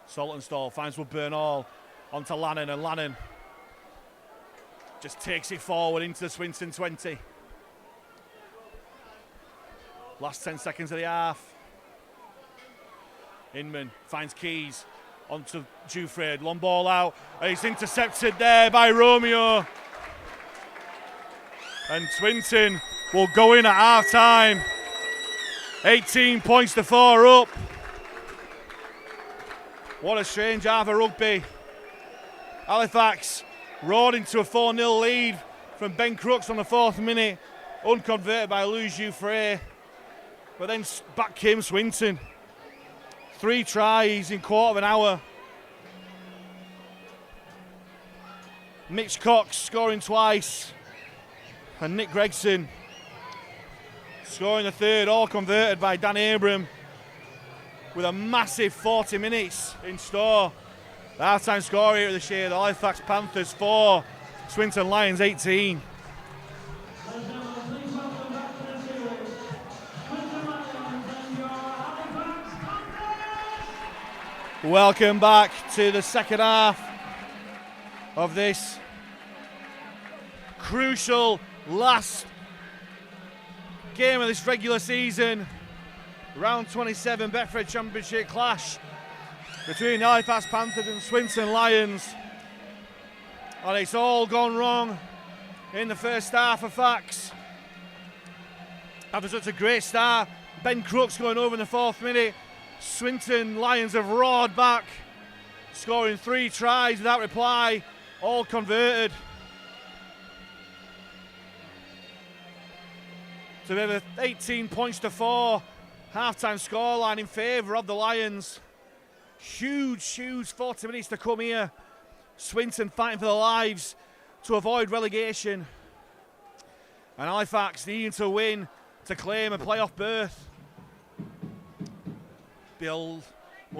Speaker 1: Saltonstall finds Woodburn all onto Lannon, and Lannon just takes it forward into the Swinton 20. Last 10 seconds of the half. Inman finds Keys onto Dufresne, long ball out, and he's intercepted there by Romeo. And Swinton will go in at half time. 18 points to 4 up. What a strange half of rugby. Halifax roared into a 4-0 lead from Ben Crooks on the 4th minute, unconverted by Louis Dufresne. But then back came Swinton. 3 tries in quarter of an hour. Mitch Cox scoring twice, and Nick Gregson scoring the 3rd, all converted by Dan Abram, with a massive 40 minutes in store. The half-time score here at the Shay, the Halifax Panthers 4, Swinton Lions 18. Welcome back to the second half of this crucial last game of this regular season. Round 27 Betfred Championship clash between the Halifax Panthers and Swinton Lions. And it's all gone wrong in the first half for Fax. After such a great start, Ben Crooks going over in the 4th minute. Swinton Lions have roared back, scoring 3 tries without reply, all converted. So we have 18 points to 4, half-time scoreline in favour of the Lions. Huge 40 minutes to come here. Swinton fighting for their lives to avoid relegation. And Halifax needing to win to claim a playoff berth. We'll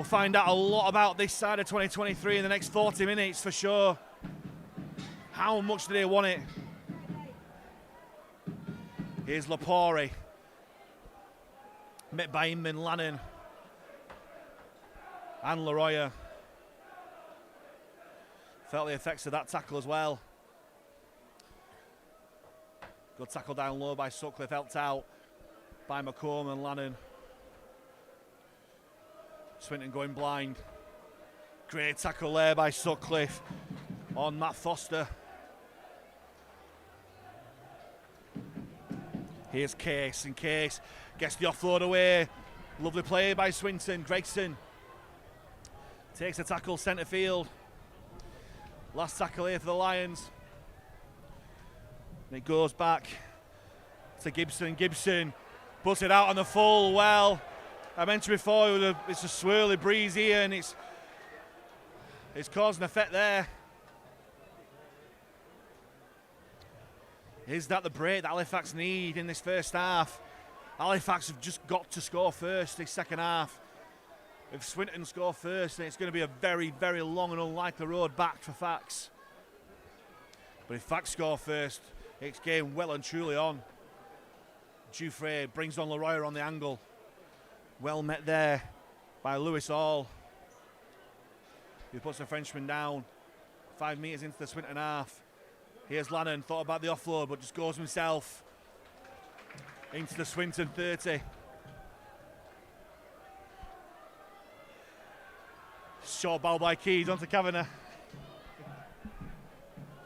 Speaker 1: find out a lot about this side of 2023 in the next 40 minutes for sure. How much do they want it? Here's Lapore, met by Inman, Lannon and Leroy. Felt the effects of that tackle as well. Good tackle down low by Sutcliffe, helped out by McComb and Lannon. Swinton going blind. Great tackle there by Sutcliffe on Matt Foster. Here's Case, and Case gets the offload away. Lovely play by Swinton. Gregson takes a tackle centre field. Last tackle here for the Lions. And it goes back to Gibson. Gibson puts it out on the full. Well, I mentioned before, it's a swirly breeze here, and it's causing an effect there. Is that the break that Halifax need in this first half? Halifax have just got to score first this second half. If Swinton score first, then it's going to be a very, very long and unlikely road back for Fax. But if Fax score first, it's game well and truly on. Dufresne brings on Leroy on the angle. Well met there by Lewis Hall. He puts the Frenchman down. 5 metres into the Swinton half. Here's Lannon, thought about the offload, but just goes himself into the Swinton 30. Short ball by Keys onto Kavanagh.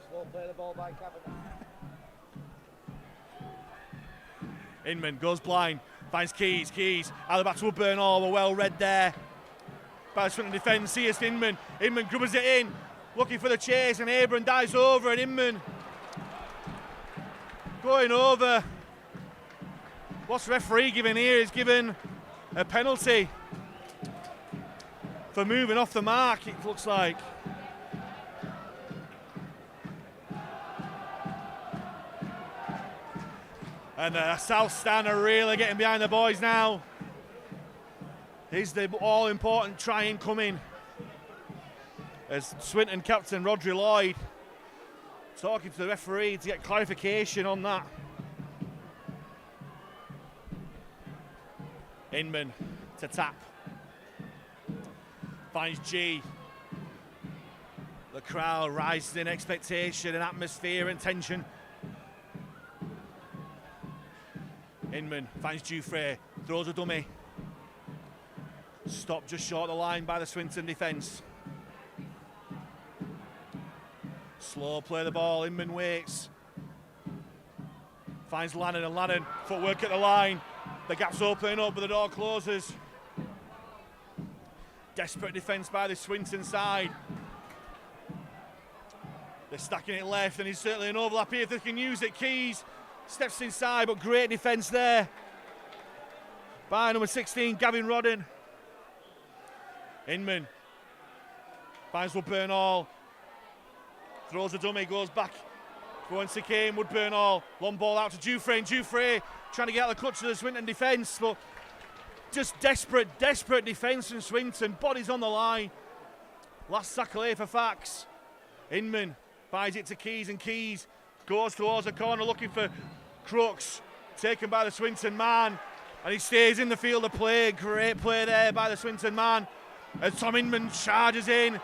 Speaker 2: Slow play the ball by Kavanagh.
Speaker 1: Inman goes blind, finds Keys. Keys out the back to Woodburn. Oh, we're well read there by the Swinton defence. Here's Inman. Inman grubbers it in, looking for the chase, and Abram dives over, and Inman going over. What's the referee giving here? He's given a penalty for moving off the mark, it looks like. And South Stand are really getting behind the boys now. Here's the all-important try incoming, as Swinton captain Rodri Lloyd talking to the referee to get clarification on that. Inman to tap. Finds G. The crowd rises in expectation and atmosphere and tension. Inman finds Dufresne, throws a dummy. Stopped just short of the line by the Swinton defence. Slow play the ball, Inman waits. Finds Lannon, and Lannon, footwork at the line. The gap's opening up, but the door closes. Desperate defence by the Swinton side. They're stacking it left, and he's certainly an overlap here if they can use it. Keys steps inside, but great defence there by number 16, Gavin Rodden. Inman finds Woodburn Hall. Throws a dummy, goes back. Once he came, Woodburn Hall. Long ball out to Dufresne. Dufresne trying to get out of the clutch of the Swinton defence, but just desperate defence from Swinton. Bodies on the line. Last tackle here for Fax. Inman buys it to Keys, and Keys goes towards the corner looking for Crooks. Taken by the Swinton man, and he stays in the field of play. Great play there by the Swinton man as Tom Inman charges in.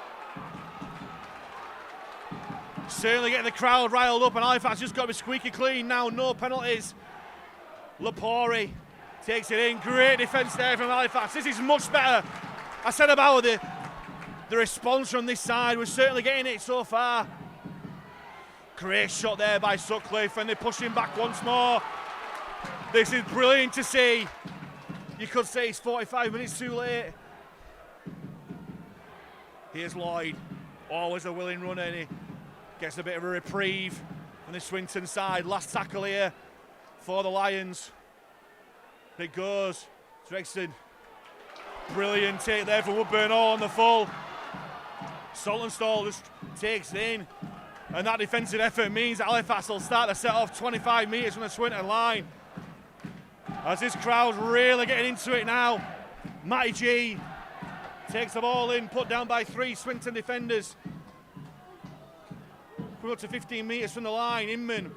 Speaker 1: Certainly getting the crowd riled up, and Halifax just got to be squeaky clean now. No penalties. Lapori takes it in. Great defence there from Halifax. This is much better. I said about the response from this side. We're certainly getting it so far. Great shot there by Sutcliffe, and they're pushing back once more. This is brilliant to see. You could say it's 45 minutes too late. Here's Lloyd, always a willing runner, and he gets a bit of a reprieve on the Swinton side. Last tackle here for the Lions. It goes. Drexton. Brilliant take there for Woodburn Hall on the full. Saltonstall just takes it in. And that defensive effort means that Halifax will start to set off 25 metres from the Swinton line. As this crowd's really getting into it now. Matty G takes the ball in, put down by 3 Swinton defenders. We're up to 15 metres from the line. Inman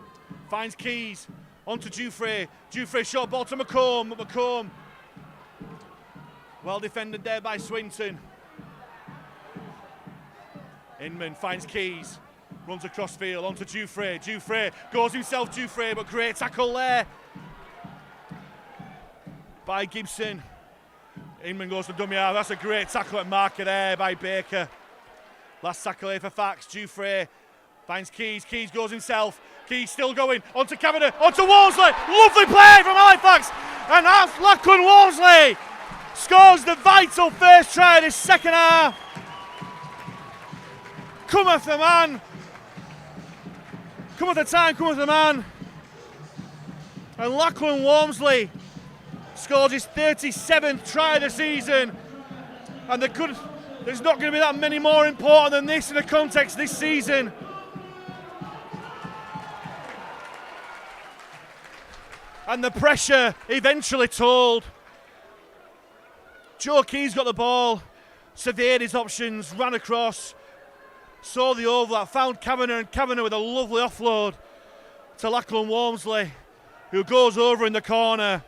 Speaker 1: finds Keys onto Dufresne. Dufresne short ball to McComb. McComb well defended there by Swinton. Inman finds Keys. Runs across field onto Dufresne. Dufresne goes himself, Dufresne, but great tackle there by Gibson. Inman goes to dummy out. That's a great tackle at marker there by Baker. Last tackle here for Fax. Dufresne finds Keys. Keys goes himself. Key still going, onto Kavanagh, onto Walmsley. Lovely play from Halifax. And Lachlan Walmsley scores the vital first try of this second half. Cometh the man. Cometh the time, cometh the man. And Lachlan Walmsley scored his 37th try of the season. And there's not going to be that many more important than this in the context of this season. And the pressure eventually told. Joe Key's got the ball, surveyed his options, ran across, saw the overlap, found Kavanagh, and Kavanagh with a lovely offload to Lachlan Walmsley, who goes over in the corner.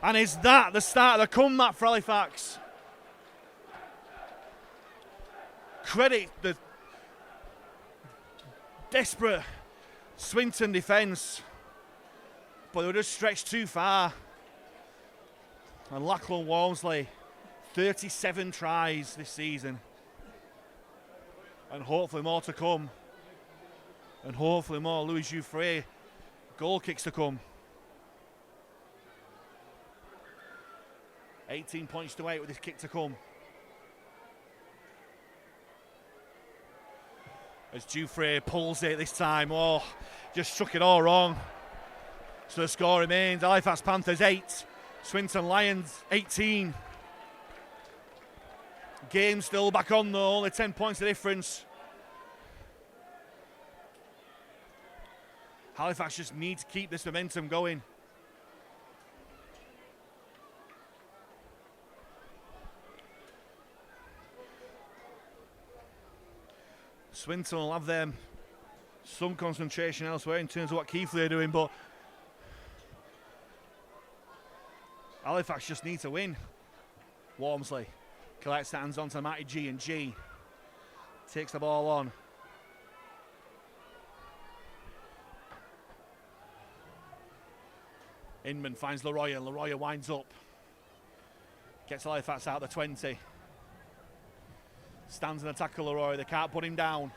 Speaker 1: And is that the start of the comeback for Halifax? Credit the desperate Swinton defence, but they were just stretched too far. And Lachlan Walmsley, 37 tries this season, and hopefully more to come, and hopefully more Louis Jouffre goal kicks to come. 18 points to 8 with this kick to come. As Jouffre pulls it this time, just struck it all wrong. So the score remains Halifax Panthers 8, Swinton Lions 18. Game still back on though, only 10 points of difference. Halifax just need to keep this momentum going. Swinton will have them some concentration elsewhere in terms of what Keithley are doing, but Halifax just need to win. Walmsley collects hands onto Matty G, and G takes the ball on. Inman finds Leroy, and Leroy winds up. Gets Halifax out the 20. Stands in attack of Leroy, they can't put him down.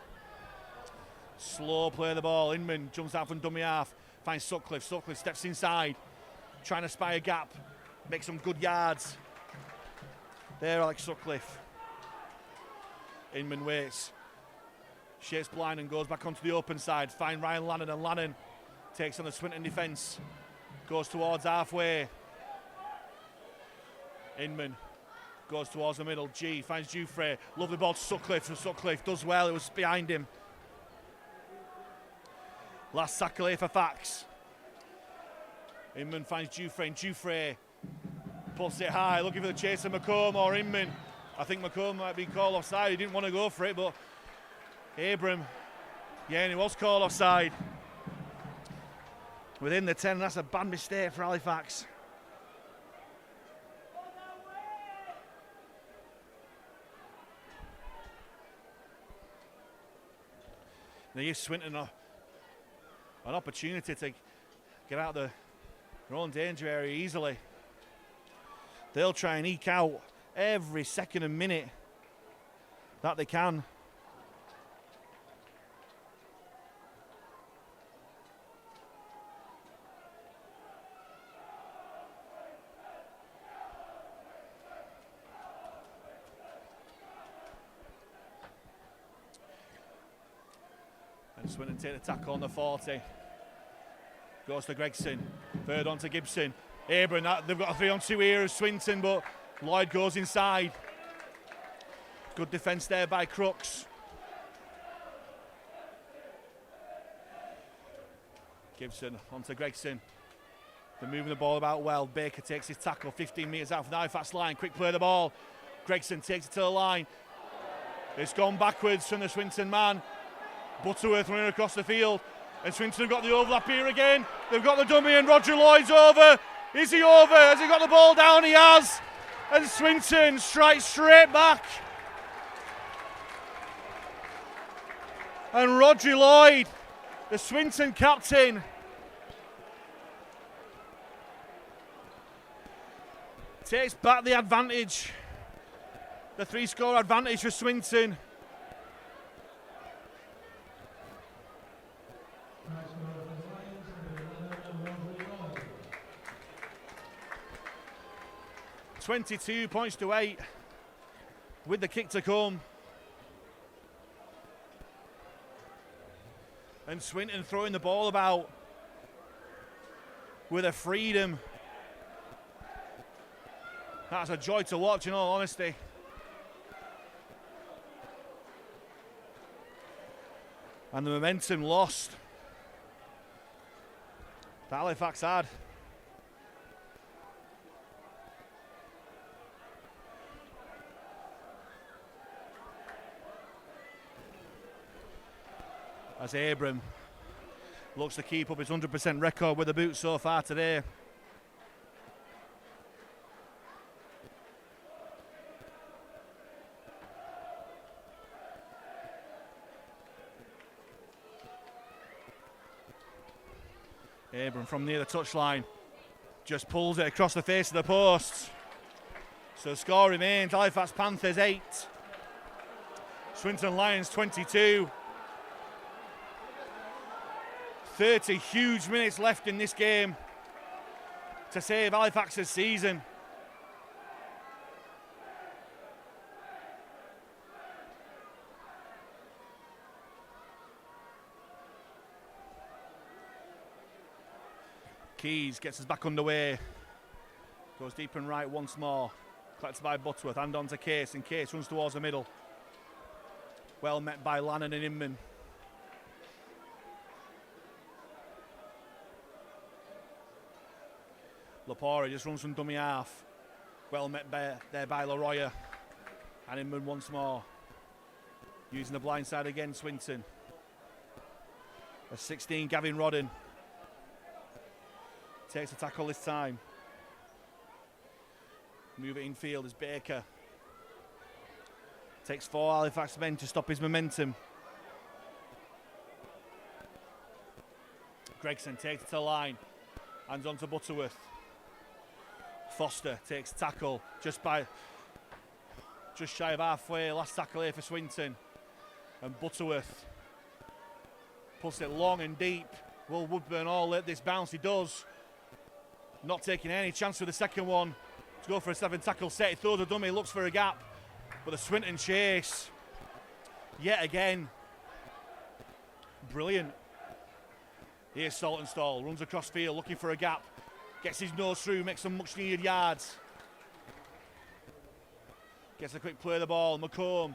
Speaker 1: Slow play the ball, Inman jumps out from dummy half, finds Sutcliffe, Sutcliffe steps inside, trying to spy a gap, makes some good yards. There, Alex Sutcliffe. Inman waits, shapes blind and goes back onto the open side, find Ryan Lannon, and Lannon takes on the Swinton defence, goes towards halfway. Inman goes towards the middle, G finds Jouffre, lovely ball to Sutcliffe, and Sutcliffe does well, it was behind him. Last tackle here for Fax. Inman finds Jouffre, and Jouffre puts it high, looking for the chase of McComb or Inman. I think McComb might be called offside, he didn't want to go for it, but Abram, yeah, and he was called offside. Within the 10, that's a bad mistake for Halifax. They give Swinton an opportunity to get out of their own danger area easily. They'll try and eke out every second and minute that they can. And Swinton take the tackle on the 40. Goes to Gregson. Third on to Gibson. Abram, they've got a 3-on-2 here of Swinton, but Lloyd goes inside. Good defence there by Crooks. Gibson onto Gregson. They're moving the ball about well. Baker takes his tackle 15 metres out from the Halifax line. Quick play of the ball. Gregson takes it to the line. It's gone backwards from the Swinton man. Butterworth running across the field, and Swinton have got the overlap here again. They've got the dummy, and Roger Lloyd's over. Is he over? Has he got the ball down? He has. And Swinton strikes straight back. And Roger Lloyd, the Swinton captain, takes back the advantage. The 3-score advantage for Swinton. 22 points to 8 with the kick to come. And Swinton throwing the ball about with a freedom. That's a joy to watch, in all honesty. And the momentum lost that Halifax had. As Abram looks to keep up his 100% record with the boot so far today. Abram from near the touchline just pulls it across the face of the post. So score remains Halifax Panthers 8, Swinton Lions 22. 30 huge minutes left in this game to save Halifax's season. Keys gets us back underway. Goes deep and right once more. Collected by Butterworth, hand on to Case, and Case runs towards the middle. Well met by Lannon and Inman. Lapora just runs from dummy half. Well met there by Leroy. And Inman once more. Using the blind side again, Swinton. A 16, Gavin Rodden. Takes a tackle this time. Move it infield as Baker. Takes 4 Halifax men to stop his momentum. Gregson takes it to the line. Hands on to Butterworth. Foster takes tackle just shy of halfway. Last tackle here for Swinton. And Butterworth pulls it long and deep. Will Woodburn all let this bounce? He does. Not taking any chance with the second one. To go for a 7 tackle set. He throws a dummy, looks for a gap. But the Swinton chase. Yet again. Brilliant. Here's Saltonstall. Runs across field looking for a gap. Gets his nose through, makes some much needed yards. Gets a quick play of the ball. McComb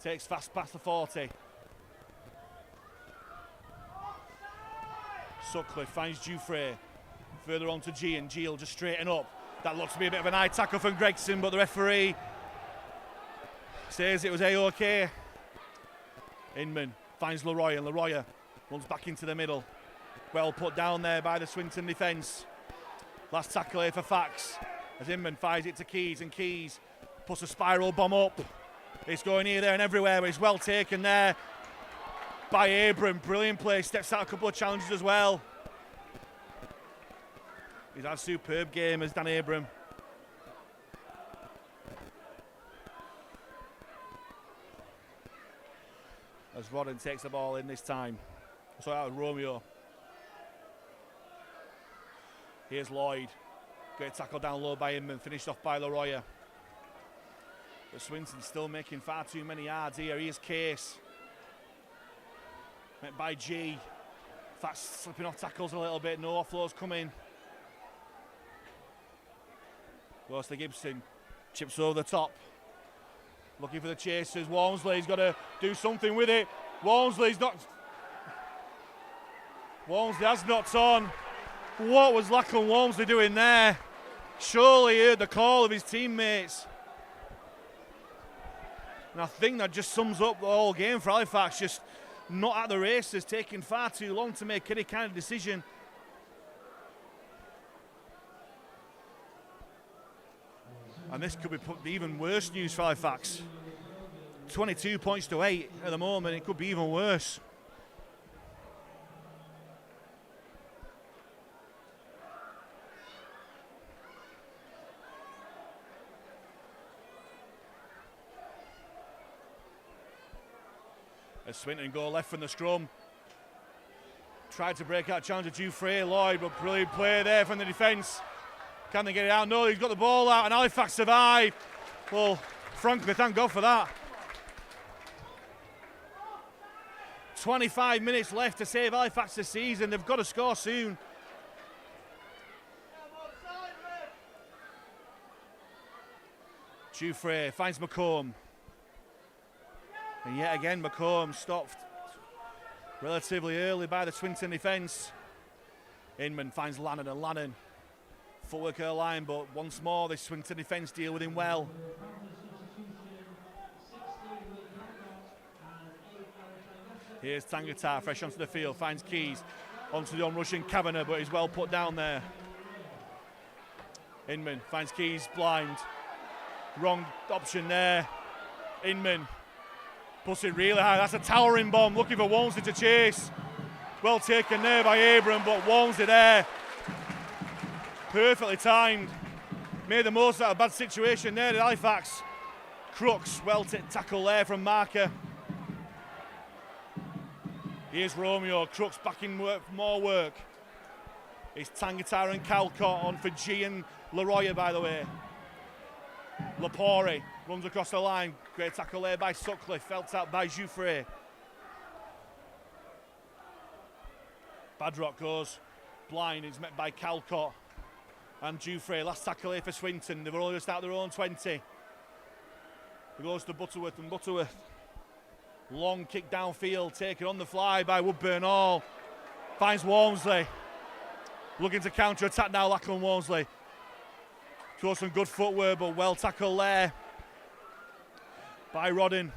Speaker 1: takes fast past the 40. Sutcliffe finds Dufresne. Further on to G, and G will just straighten up. That looks to be a bit of an high tackle from Gregson, but the referee says it was A-OK. Inman finds Leroy, and Leroy runs back into the middle. Well put down there by the Swinton defence. Last tackle here for Fax as Inman fires it to Keys, and Keys puts a spiral bomb up. It's going here, there and everywhere, but it's well taken there by Abram. Brilliant play, steps out a couple of challenges as well. He's had a superb game as Dan Abram. As Rodden takes the ball in this time. So out with Romeo. Here's Lloyd. Great tackle down low by Inman, finished off by Leroy. But Swinton's still making far too many yards here. Here's Case. Met by G. Fast slipping off tackles a little bit. No offloads coming. Goes to Gibson. Chips over the top. Looking for the chasers. Walmsley's got to do something with it. Walmsley has knocked on. What was Lachlan Walmsley doing there? Surely he heard the call of his teammates. And I think that just sums up the whole game for Halifax. Just not at the races, taking far too long to make any kind of decision. And this could be even worse news for Halifax. 22 points to 8 at the moment. It could be even worse. As Swinton go left from the scrum. Tried to break out challenge of Dufresne, Lloyd, but brilliant play there from the defence. Can they get it out? No, he's got the ball out, and Halifax survive. Well, frankly, thank God for that. 25 minutes left to save Halifax this season. They've got to score soon. Jufrey finds McComb. And yet again, McComb stopped relatively early by the Swinton defence. Inman finds Lannon, and Lannon footwork her line, but once more this Swinton defence deal with him well. Here's Tangata fresh onto the field, finds Keys onto the on-rushing Kavanagh, but he's well put down there. Inman finds Keys blind. Wrong option there. Inman puts it really high. That's a towering bomb, looking for Walmsley to chase. Well taken there by Abram, but Walmsley there. Perfectly timed. Made the most out of a bad situation there at Halifax. Crooks, well tackle there from Marker. Here's Romeo. Crooks back in work for more work. It's Tangata and Calcott on for G and Leroy, by the way. Lapori runs across the line. Great tackle there by Sutcliffe. Felt out by Jouffre. Badrock goes blind. He's met by Calcott and Jouffre. Last tackle here for Swinton. They've only just out their own 20. It goes to Butterworth, and Butterworth. Long kick downfield, taken on the fly by Woodburn Hall. Finds Walmsley. Looking to counter-attack now, Lachlan Walmsley. Shows some good footwork, but well tackled there by Rodden.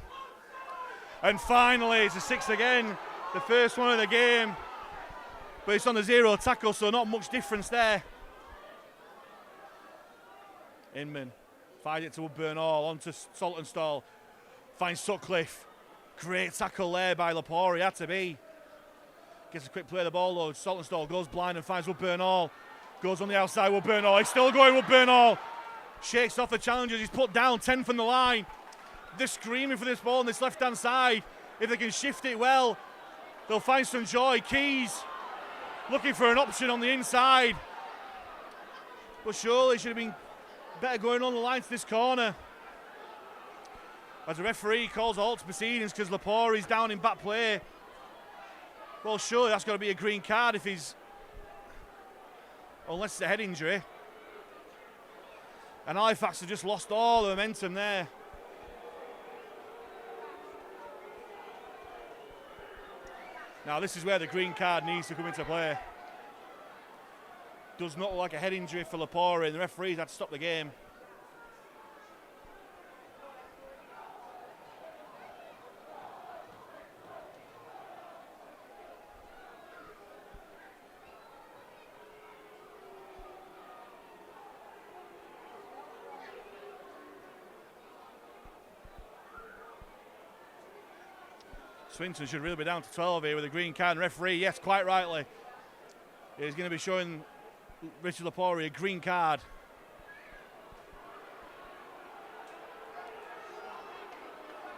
Speaker 1: And finally, it's a 6 again. The first one of the game. But it's on the 0 tackle, so not much difference there. Inman finds it to Woodburn Hall, onto Saltonstall. Finds Sutcliffe. Great tackle there by Lapori, had to be. Gets a quick play of the ball though. Saltonstall goes blind and finds Woodburn Hall. Goes on the outside, Woodburn Hall. He's still going, Woodburn Hall. Shakes off the challengers. He's put down 10 from the line. They're screaming for this ball on this left-hand side. If they can shift it well, they'll find some joy. Keys looking for an option on the inside. But surely it should have been better going on the line to this corner. As the referee calls a halt to proceedings because Lapori's down in back play. Well, surely that's got to be a green card if he's... Unless it's a head injury. And Halifax have just lost all the momentum there. Now this is where the green card needs to come into play. Does not look like a head injury for Lapori, and the referees had to stop the game. Swinton should really be down to 12 here with a green card. And referee, yes, quite rightly, is going to be showing Richard Lapori a green card.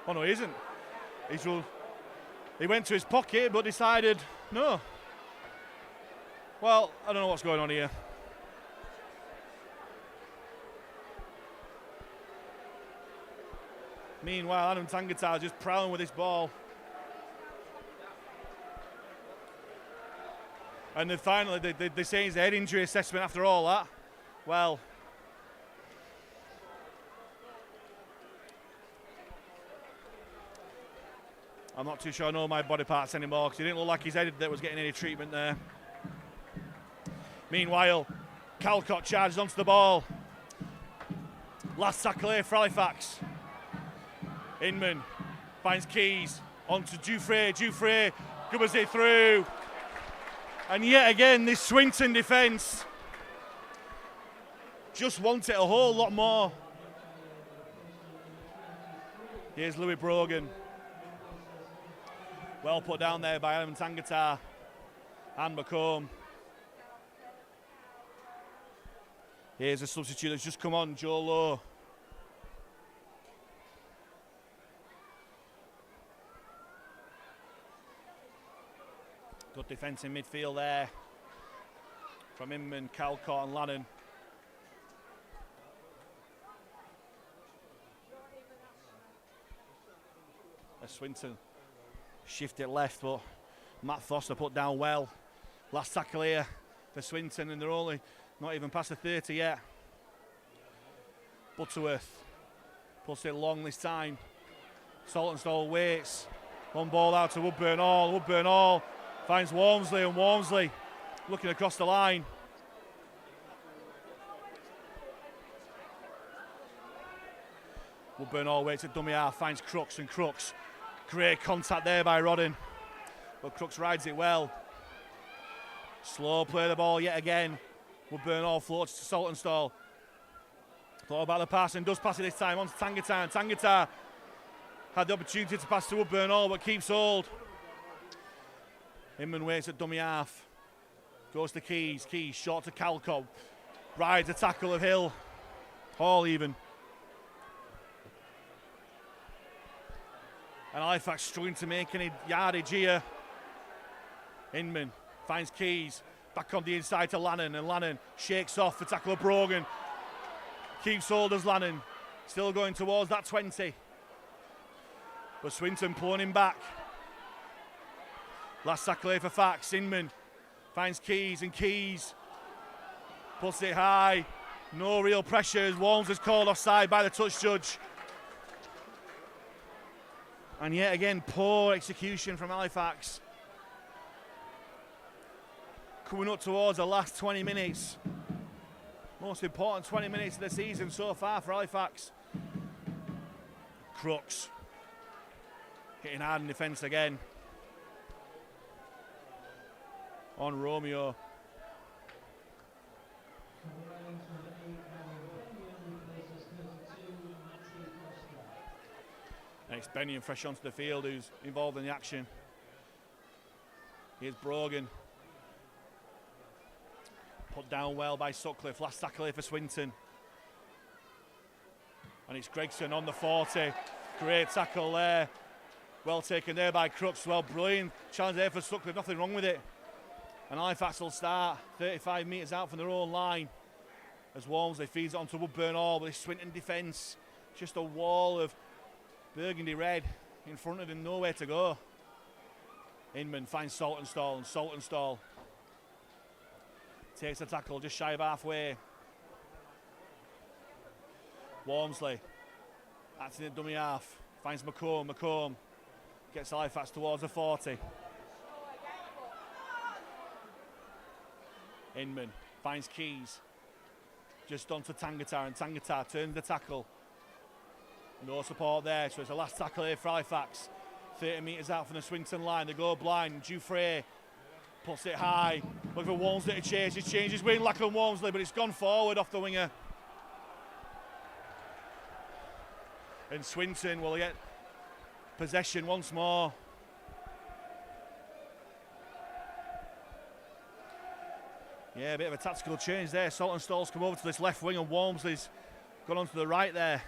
Speaker 1: Oh no, he isn't. He went to his pocket but decided, no. Well, I don't know what's going on here. Meanwhile, Adam Tangata just prowling with this ball. And then finally, they say it's a head injury assessment after all that. Well, I'm not too sure I know my body parts anymore because he didn't look like his head that was getting any treatment there. Meanwhile, Calcott charges onto the ball. Last tackle here for Halifax. Inman finds Keys onto Jouffre. Jouffre gubbers it through. And yet again, this Swinton defence just want it a whole lot more. Here's Louis Brogan. Well put down there by Adam Tangata and McComb. Here's a substitute that's just come on, Joe Lowe. Good defence in midfield there from Inman, Calcott and Lannon. as Swinton shift it left, but Matt Foster put down well. Last tackle here for Swinton, and they're only not even past the 30 yet. Butterworth puts it long this time. Saltonstall waits. One ball out to Woodburn Hall. Woodburn Hall finds Walmsley, and Walmsley looking across the line. Woodburn Hall waits at dummy half, finds Crooks, and Crooks. Great contact there by Rodden, but Crooks rides it well. Slow play the ball yet again. Woodburn Hall floats to Saltonstall. Thought about the pass and does pass it this time on to Tangatar. And Tangatar had the opportunity to pass to Woodburn Hall, but keeps hold. Inman waits at dummy half. Goes to Keys. Keys short to Calcott. Rides a tackle of Hill. Hall even. And Halifax struggling to make any yardage here. Inman finds Keys. Back on the inside to Lannon, and Lannon shakes off the tackle of Brogan. Keeps hold as Lannon. Still going towards that 20. But Swinton pulling him back. Last tackle here for Fax. Inman finds Keys, and Keys puts it high. No real pressure as Walms is called offside by the touch judge. And yet again, poor execution from Halifax. Coming up towards the last 20 minutes. Most important 20 minutes of the season so far for Halifax. Crooks hitting hard in defence again. On Romeo. And it's Bennion fresh onto the field, who's involved in the action. Here's Brogan. Put down well by Sutcliffe. Last tackle here for Swinton. And it's Gregson on the 40. Great tackle there. Well taken there by Crooks. Well, brilliant challenge there for Sutcliffe. Nothing wrong with it. And Halifax will start 35 metres out from their own line as Walmsley feeds it onto Woodburn Hall. But this Swinton defence, just a wall of burgundy red in front of him, nowhere to go. Inman finds Saltonstall, and Saltonstall takes the tackle just shy of halfway. Walmsley acting at dummy half, finds McComb. McComb gets Halifax towards the 40. Inman finds Keys just onto Tangatar, and Tangatar turns the tackle. No support there, so it's a last tackle here for Halifax. 30 metres out from the Swinton line. They go blind. Dufresne puts it high. Look for Walmsley to chase. He changes wing, Lachlan Walmsley, but it's gone forward off the winger. And Swinton will get possession once more. Yeah, a bit of a tactical change there. Saltonstall's come over to this left wing, and Walmsley's gone onto the right there.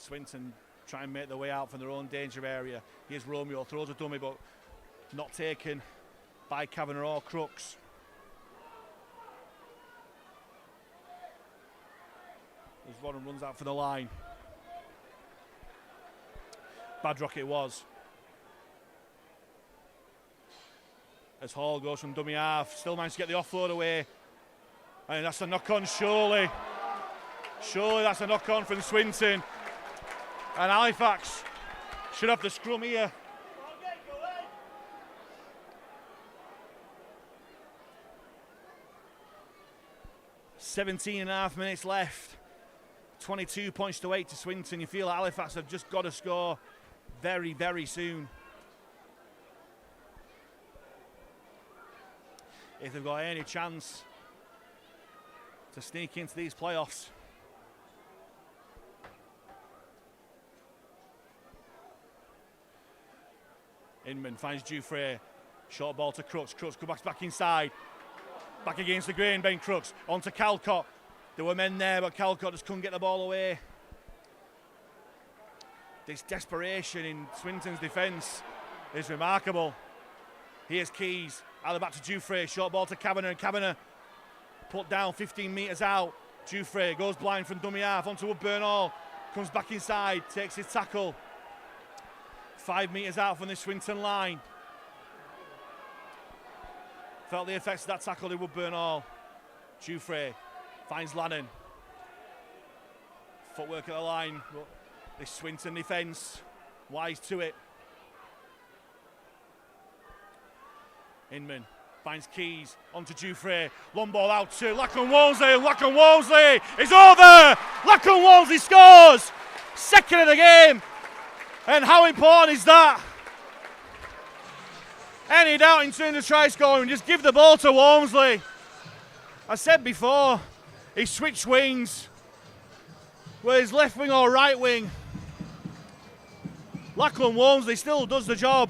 Speaker 1: Swinton try and make their way out from their own danger area. Here's Romeo, throws a dummy, but not taken by Kavanagh or Crooks. As Rodden runs out for the line. Badrock it was. As Hall goes from dummy half, still managed to get the offload away. And that's a knock-on, surely. Surely that's a knock-on from Swinton. And Halifax should have the scrum here. 17.5 minutes left. 22 points to 8 to Swinton. You feel Halifax have just got to score very, very soon if they've got any chance to sneak into these playoffs. Inman finds Dufresne. Short ball to Crooks. Crooks goes back inside. Back against the grain, Ben Crooks. On to Calcott. There were men there, but Calcott just couldn't get the ball away. This desperation in Swinton's defence is remarkable. Here's Keys. Out the back to Dufresne. Short ball to Kavanagh. And Kavanagh Put down 15 metres out. Dufresne goes blind from dummy half onto Woodburn Hall. Comes back inside, takes his tackle. 5 metres out from the Swinton line. Felt the effects of that tackle in Woodburn Hall. Dufresne finds Lannon. Footwork at the line. But this Swinton defence, wise to it. Inman finds Keys onto Dufresne. Long ball out to Lachlan Walmsley. Lachlan Walmsley is over. Lachlan Walmsley scores. Second of the game. And how important is that? Any doubt in terms of try scoring, just give the ball to Walmsley. I said before, he switched wings. Whether it's left wing or right wing, Lachlan Walmsley still does the job.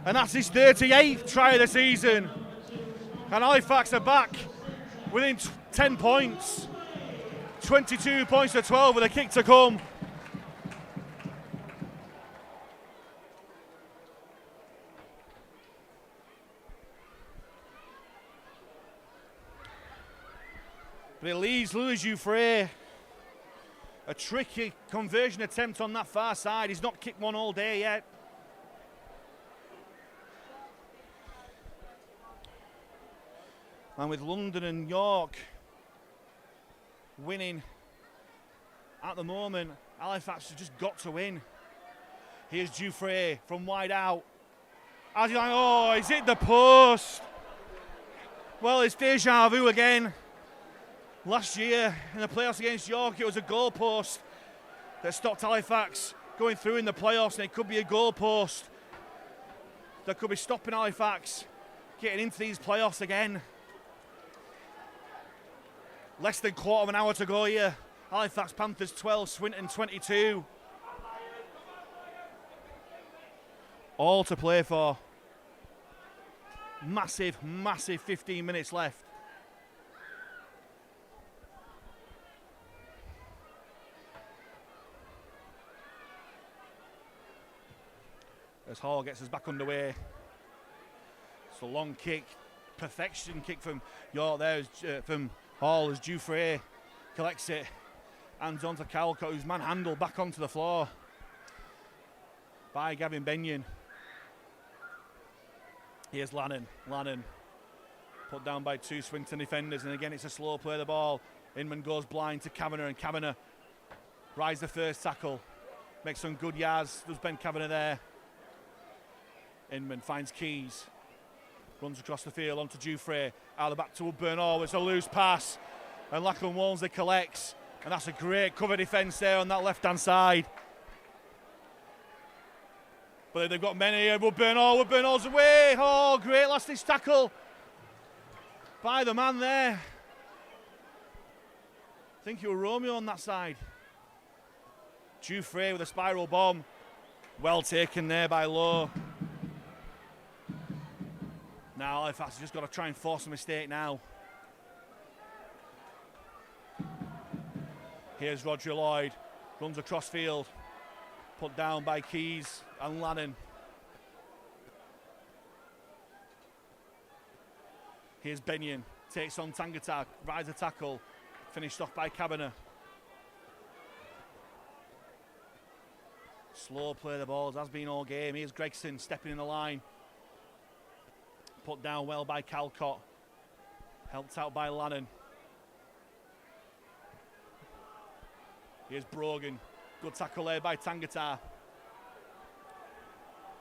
Speaker 1: And that's his 38th try of the season. And Halifax are back within 10 points. 22 points to 12 with a kick to come. But it leaves Louis Dufresne. A tricky conversion attempt on that far side. He's not kicked one all day yet. And with London and York winning at the moment, Halifax has just got to win. Here's Dufresne from wide out. As he's like, oh, he's hit the post. Well, it's deja vu again. Last year in the playoffs against York, it was a goal post that stopped Halifax going through in the playoffs, and it could be a goal post that could be stopping Halifax getting into these playoffs again. Less than quarter of an hour to go here. Halifax Panthers 12, Swinton 22. All to play for. Massive, massive 15 minutes left. As Hall gets us back underway. It's a long kick, perfection kick from York there, from Hall as Dufresne collects it. Hands on to Calcott, who's manhandled back onto the floor by Gavin Benyon. Here's Lannon. Lannon put down by 2 Swinton defenders, and again it's a slow play of the ball. Inman goes blind to Kavanagh, and Kavanagh rides the first tackle. Makes some good yards, does Ben Kavanagh there. Inman finds Keys. Runs across the field onto Dufresne. Out the back to Woodburn Hall. It's a loose pass. And Lachlan Walmsley collects. And that's a great cover defence there on that left-hand side. But they've got men here. Woodburn Hall. Woodburn Hall's away. Oh, great last-ditch tackle by the man there. I think you were Romeo on that side. Dufresne with a spiral bomb. Well taken there by Lowe. Now Halifax has just got to try and force a mistake now. Here's Roger Lloyd. Runs across field. Put down by Keys and Lannon. Here's Benyon. Takes on Tangata. Rides a tackle. Finished off by Kavanagh. Slow play of the balls. Has been all game. Here's Gregson stepping in the line. Put down well by Calcott. Helped out by Lannon. Here's Brogan. Good tackle there by Tangata.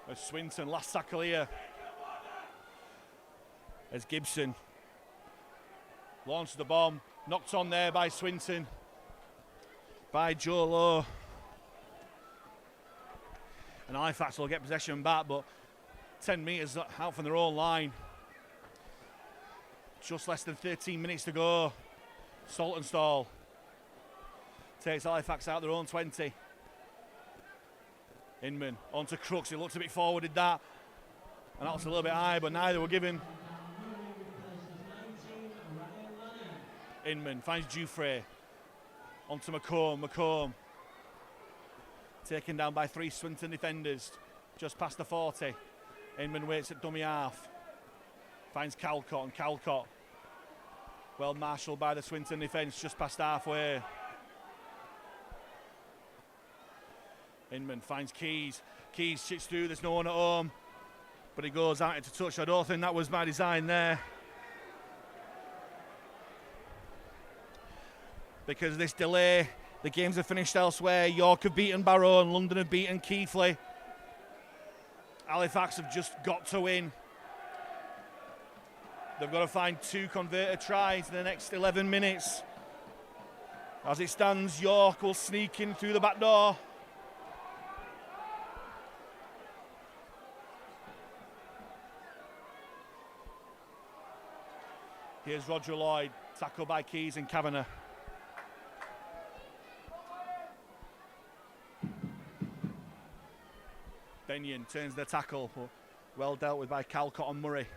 Speaker 1: As Swinton, last tackle here. As Gibson launched the bomb. Knocked on there by Swinton. By Joe Lowe. And Halifax will get possession back, but 10 metres out from their own line. Just less than 13 minutes to go. Saltonstall takes Halifax out their own 20. Inman onto Crooks. He looked a bit forward, did that. And that was a little bit high, but neither were given. Inman finds Dufresne. Onto McComb. McComb taken down by 3 Swinton defenders. Just past the 40. Inman waits at dummy half. Finds Calcott, and Calcott Well marshalled by the Swinton defence just past halfway. Inman finds Keys. Keys chips through, there's no one at home. But he goes out into touch. I don't think that was by design there. Because of this delay, the games have finished elsewhere. York have beaten Barrow and London have beaten Keighley. Halifax have just got to win. They've got to find 2 converted tries in the next 11 minutes. As it stands, York will sneak in through the back door. Here's Roger Lloyd, tackled by Keys and Kavanagh. Benyon turns the tackle, but well dealt with by Calcott and Murray.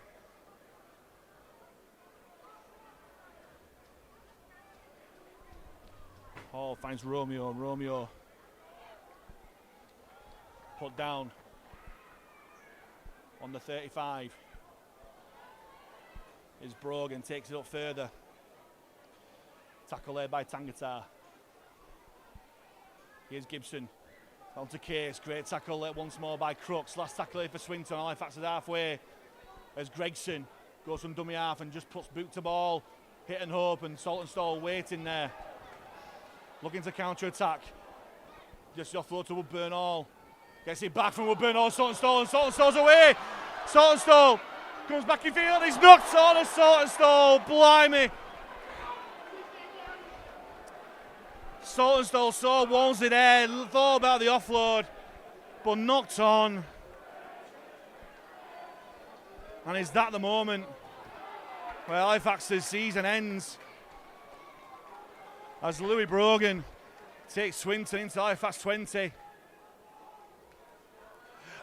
Speaker 1: Hall finds Romeo, and Romeo put down on the 35. Is Brogan, takes it up further. Tackle there by Tangata. Here's Gibson. On to Case, great tackle there once more by Crooks. Last tackle here for Swinton, Halifax is halfway. As Gregson goes from dummy half and just puts boot to ball. Hit and hope, and Saltonstall waiting there. Looking to counter-attack. Just offload to Woodburn Hall. Gets it back from Woodburn Hall, Saltonstall, and Saltonstall's away. Saltonstall comes back in field, he's knocked on a Saltonstall, blimey. Saltonstall saw Walmsley there, thought about the offload, but knocked on. And is that the moment where Halifax's season ends? As Louis Brogan takes Swinton into Halifax 20.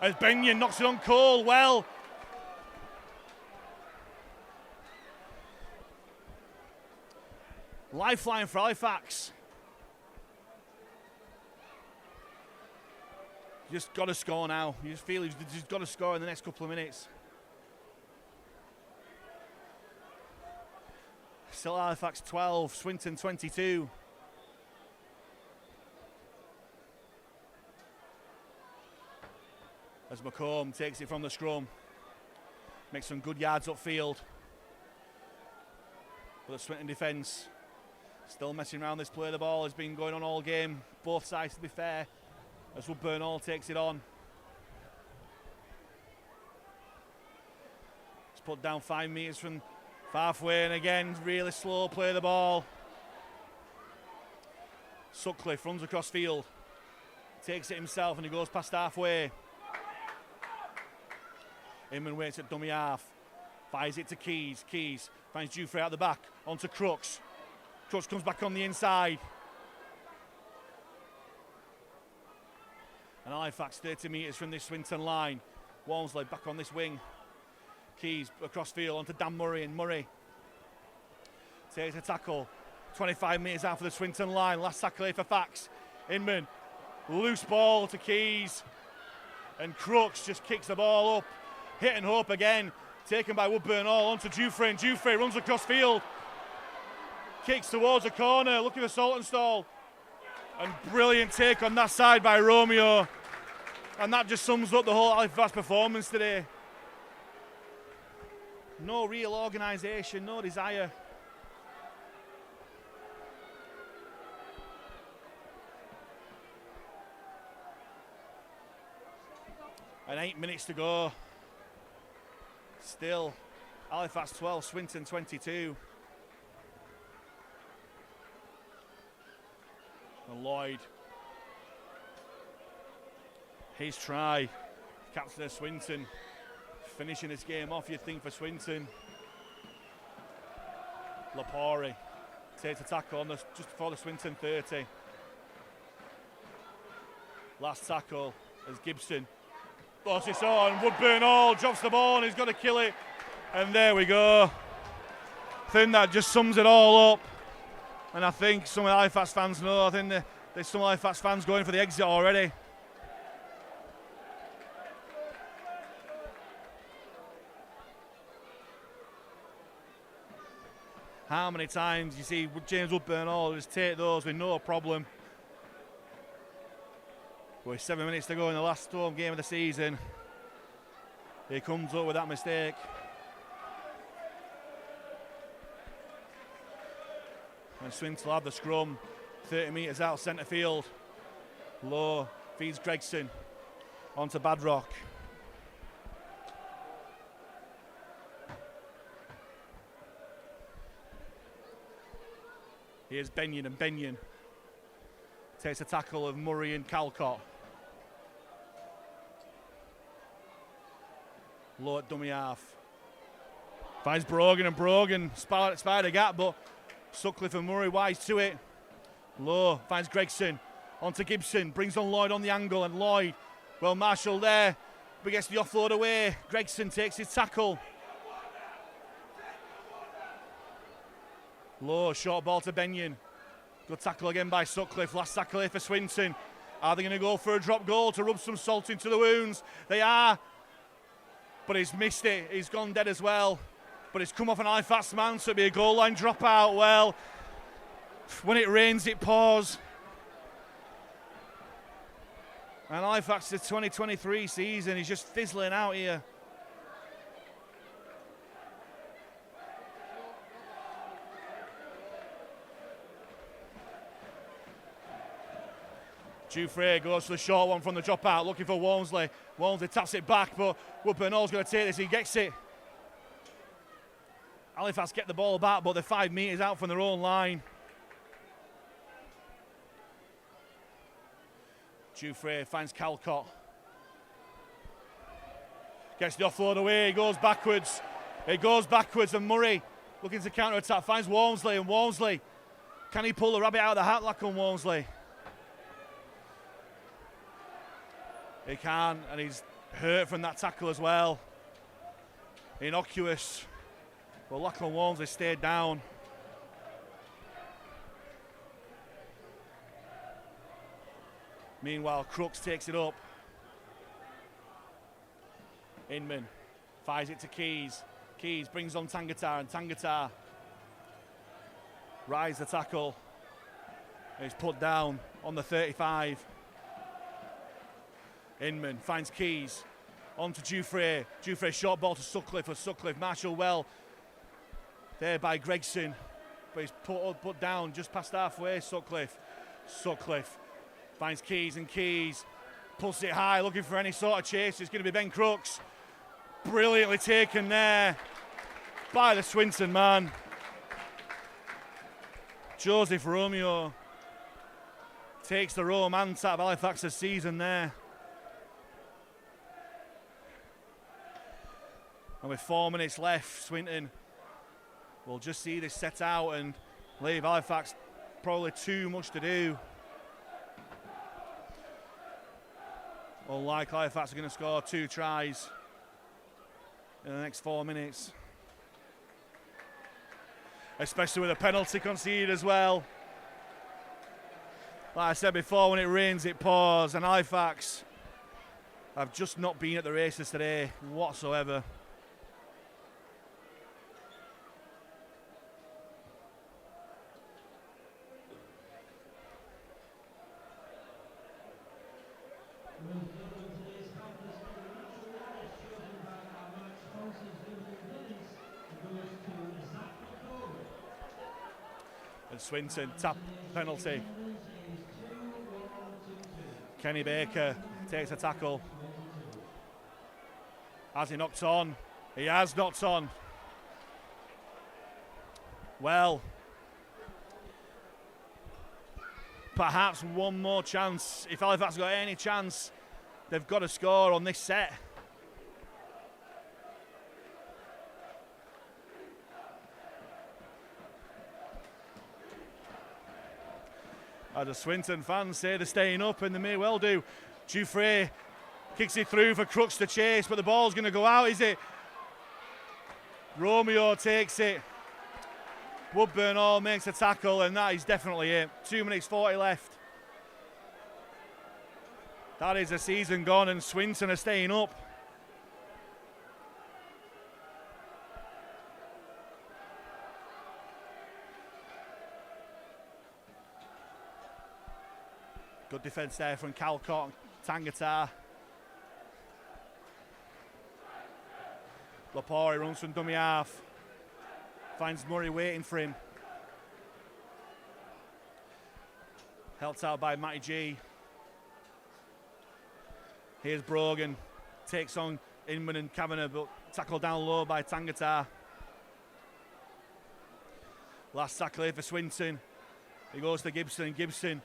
Speaker 1: As Benyon knocks it on Cole, well. Lifeline for Halifax. You just got to score now. You just feel you've just got to score in the next couple of minutes. Still Halifax 12, Swinton 22. As McComb takes it from the scrum. Makes some good yards upfield. But the Swinton defence still messing around this play. The ball has been going on all game. Both sides, to be fair. As Woodburn Hall takes it on. It's put down 5 metres from halfway, and again, really slow play the ball. Sutcliffe runs across field. Takes it himself and he goes past halfway. Inman waits at dummy half. Fires it to Keys. Keys finds Dufresne out the back. Onto Crooks. Crooks comes back on the inside. And Halifax 30 metres from this Swinton line. Walmsley back on this wing. Keys across field onto Dan Murray, and Murray takes a tackle. 25 metres out for the Swinton line. Last tackle here for Fax. Inman. Loose ball to Keys. And Crooks just kicks the ball up. Hit and hope again. Taken by Woodburn Hall onto Dufresne. And Dufresne runs across field. Kicks towards the corner. Looking for Saltonstall. And brilliant take on that side by Romeo. And that just sums up the whole Halifax performance today. No real organisation, no desire. And 8 minutes to go. Still, Halifax 12, Swinton 22. And Lloyd. His try. Captain of Swinton. Finishing this game off, you'd think, for Swinton. Lapori takes a tackle on just before the Swinton 30. Last tackle as Gibson. Lost it on. Woodburn Hall drops the ball and he's got to kill it. And there we go. I think that just sums it all up. And I think some of the Halifax fans know. I think there's some Halifax fans going for the exit already. How many times you see James Woodburn just take those with no problem. With 7 minutes to go in the last home game of the season, he comes up with that mistake. And Swinton will have the scrum, 30 metres out centre field. Low, feeds Gregson onto Badrock. Here's Benyon, and Benyon takes a tackle of Murray and Calcott. Low at dummy half. Finds Brogan, and Brogan spied a gap, but Sutcliffe and Murray wise to it. Low finds Gregson onto Gibson, brings on Lloyd on the angle, and Lloyd, well marshalled there, but gets the offload away. Gregson takes his tackle. Low, short ball to Benyon. Good tackle again by Sutcliffe. Last tackle here for Swinton. Are they going to go for a drop goal to rub some salt into the wounds? They are. But he's missed it. He's gone dead as well. But it's come off an Halifax man, so it'll be a goal line dropout. Well, when it rains, it pours. And Halifax's 2023 season is just fizzling out here. Dufresne goes for the short one from the dropout, looking for Walmsley. Walmsley taps it back, but Woodburn-Hall's going to take this. He gets it. Halifax get the ball back, but they're 5 metres out from their own line. Dufresne finds Calcott. Gets the offload away, he goes backwards. It goes backwards, and Murray, looking to counter-attack, finds Walmsley, and Walmsley, can he pull the rabbit out of the hat, Lachlan Walmsley? He can, and he's hurt from that tackle as well. Innocuous. But Lachlan Walmsley stayed down. Meanwhile, Crooks takes it up. Inman fires it to Keys. Keys brings on Tangatar, and Tangatar rides the tackle. And he's put down on the 35. Inman finds Keys on to Dufresne. Dufresne short ball to Sutcliffe, or Sutcliffe marshalled well there by Gregson, but he's put down just past halfway. Sutcliffe finds Keys, and Keys pulls it high, looking for any sort of chase. It's going to be Ben Crooks. Brilliantly taken there by the Swinton man. Joseph Romeo takes the romance out of Halifax's season there. And with 4 minutes left, Swinton will just see this set out and leave Halifax probably too much to do. Unlikely Halifax are going to score 2 tries in the next 4 minutes. Especially with a penalty conceded as well. Like I said before, when it rains, it pours, and Halifax have just not been at the races today whatsoever. And Swinton tap penalty. Kenny Baker takes a tackle. Has he knocked on? He has knocked on. Well, perhaps one more chance. If Halifax got any chance, they've got to score on this set. As the Swinton fans say they're staying up, and they may well do. Dufresne kicks it through for Crooks to chase, but the ball's going to go out, is it? Romeo takes it. Woodburn-Hall makes a tackle, and that is definitely it. 2 minutes 40 left. That is a season gone, and Swinton are staying up. Good defence there from Calcott and Tangata. Lapori runs from dummy half. Finds Murray waiting for him. Helped out by Matty G. Here's Brogan. Takes on Inman and Kavanagh, but tackled down low by Tangata. Last tackle here for Swinton. He goes to Gibson, and Gibson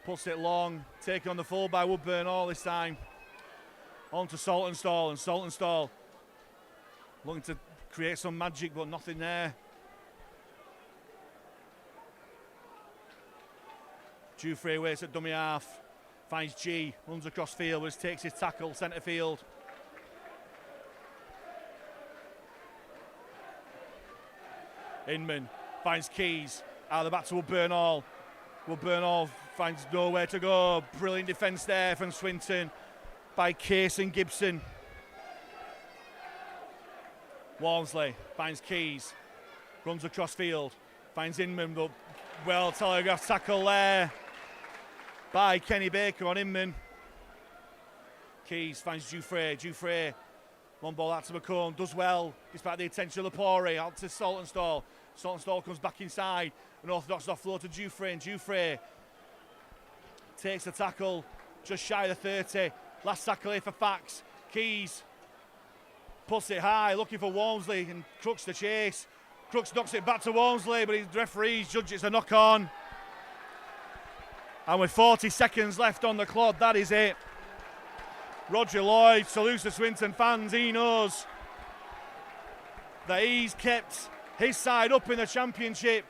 Speaker 1: puts it long. Taken on the full by Woodburn all this time. On to Saltonstall, and Saltonstall looking to create some magic, but nothing there. Dufresne waits at dummy half. Finds G, runs across field, which takes his tackle, centre field. Inman finds Keys, out of the back to Woodburn Hall. Woodburn Hall finds nowhere to go. Brilliant defence there from Swinton by Case and Gibson. Walmsley finds Keys, runs across field, finds Inman, but well telegraphed tackle there by Kenny Baker on Inman. Keys finds Dufresne, one ball out to McComb, does well despite the attention of Lapori, out to Saltonstall. Saltonstall comes back inside, an orthodox offload to Dufresne takes the tackle just shy of the 30. Last tackle here for Fax. Keys puts it high, looking for Walmsley, and Crooks the chase. Crooks knocks it back to Walmsley, but his referees judge it's a knock on. And with 40 seconds left on the clock, that is it. Roger Lloyd salutes the Swinton fans. He knows that he's kept his side up in the championship,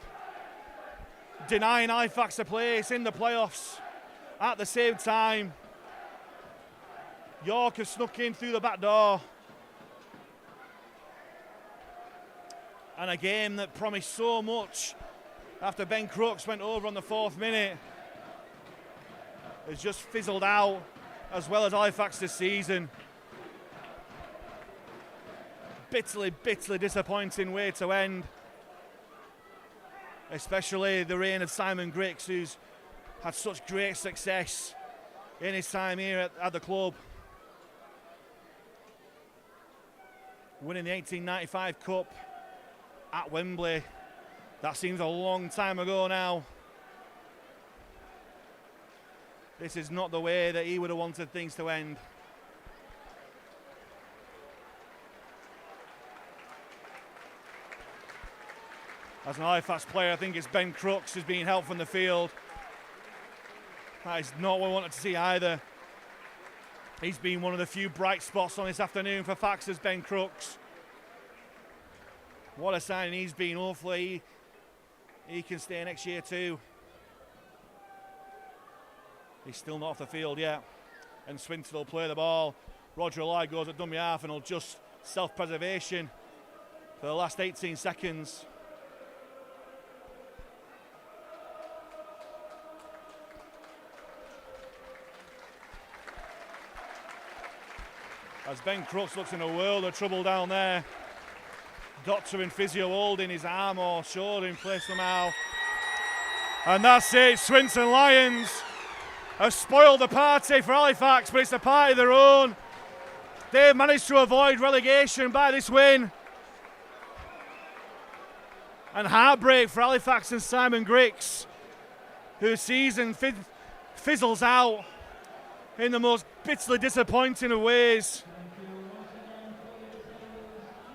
Speaker 1: denying Halifax a place in the playoffs. At the same time, York have snuck in through the back door. And a game that promised so much after Ben Crooks went over on the 4th minute has just fizzled out, as well as Halifax this season. Bitterly disappointing way to end. Especially the reign of Simon Griggs, who's had such great success in his time here at the club. Winning the 1895 Cup at Wembley. That seems a long time ago now. This is not the way that he would have wanted things to end. As an Halifax player, I think it's Ben Crooks who's being helped from the field. That is not what we wanted to see either. He's been one of the few bright spots on this afternoon for Faxers, Ben Crooks. What a signing he's been. Hopefully he can stay next year too. He's still not off the field yet. And Swinton will play the ball. Roger Lloyd goes at dummy half and will just self-preservation for the last 18 seconds. As Ben Crooks looks in a world of trouble down there. Doctor and physio holding his arm or shoulder in place somehow. And that's it, Swinton Lions have spoiled the party for Halifax, but it's a party of their own. They've managed to avoid relegation by this win. And heartbreak for Halifax and Simon Griggs, whose season fizzles out in the most bitterly disappointing of ways.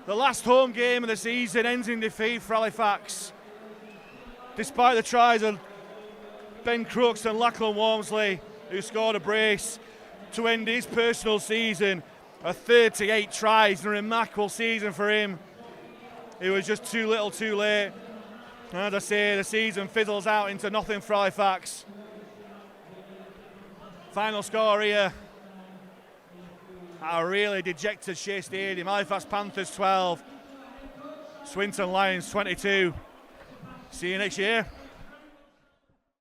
Speaker 1: The last home game of the season ends in defeat for Halifax, despite the tries of Ben Crooks and Lachlan Walmsley, who scored a brace to end his personal season of 38 tries. A remarkable season for him. It was just too little too late. And as I say, the season fizzles out into nothing for Halifax. Final score here at a really dejected Shay Stadium. Halifax Panthers 12, Swinton Lions 22. See you next year.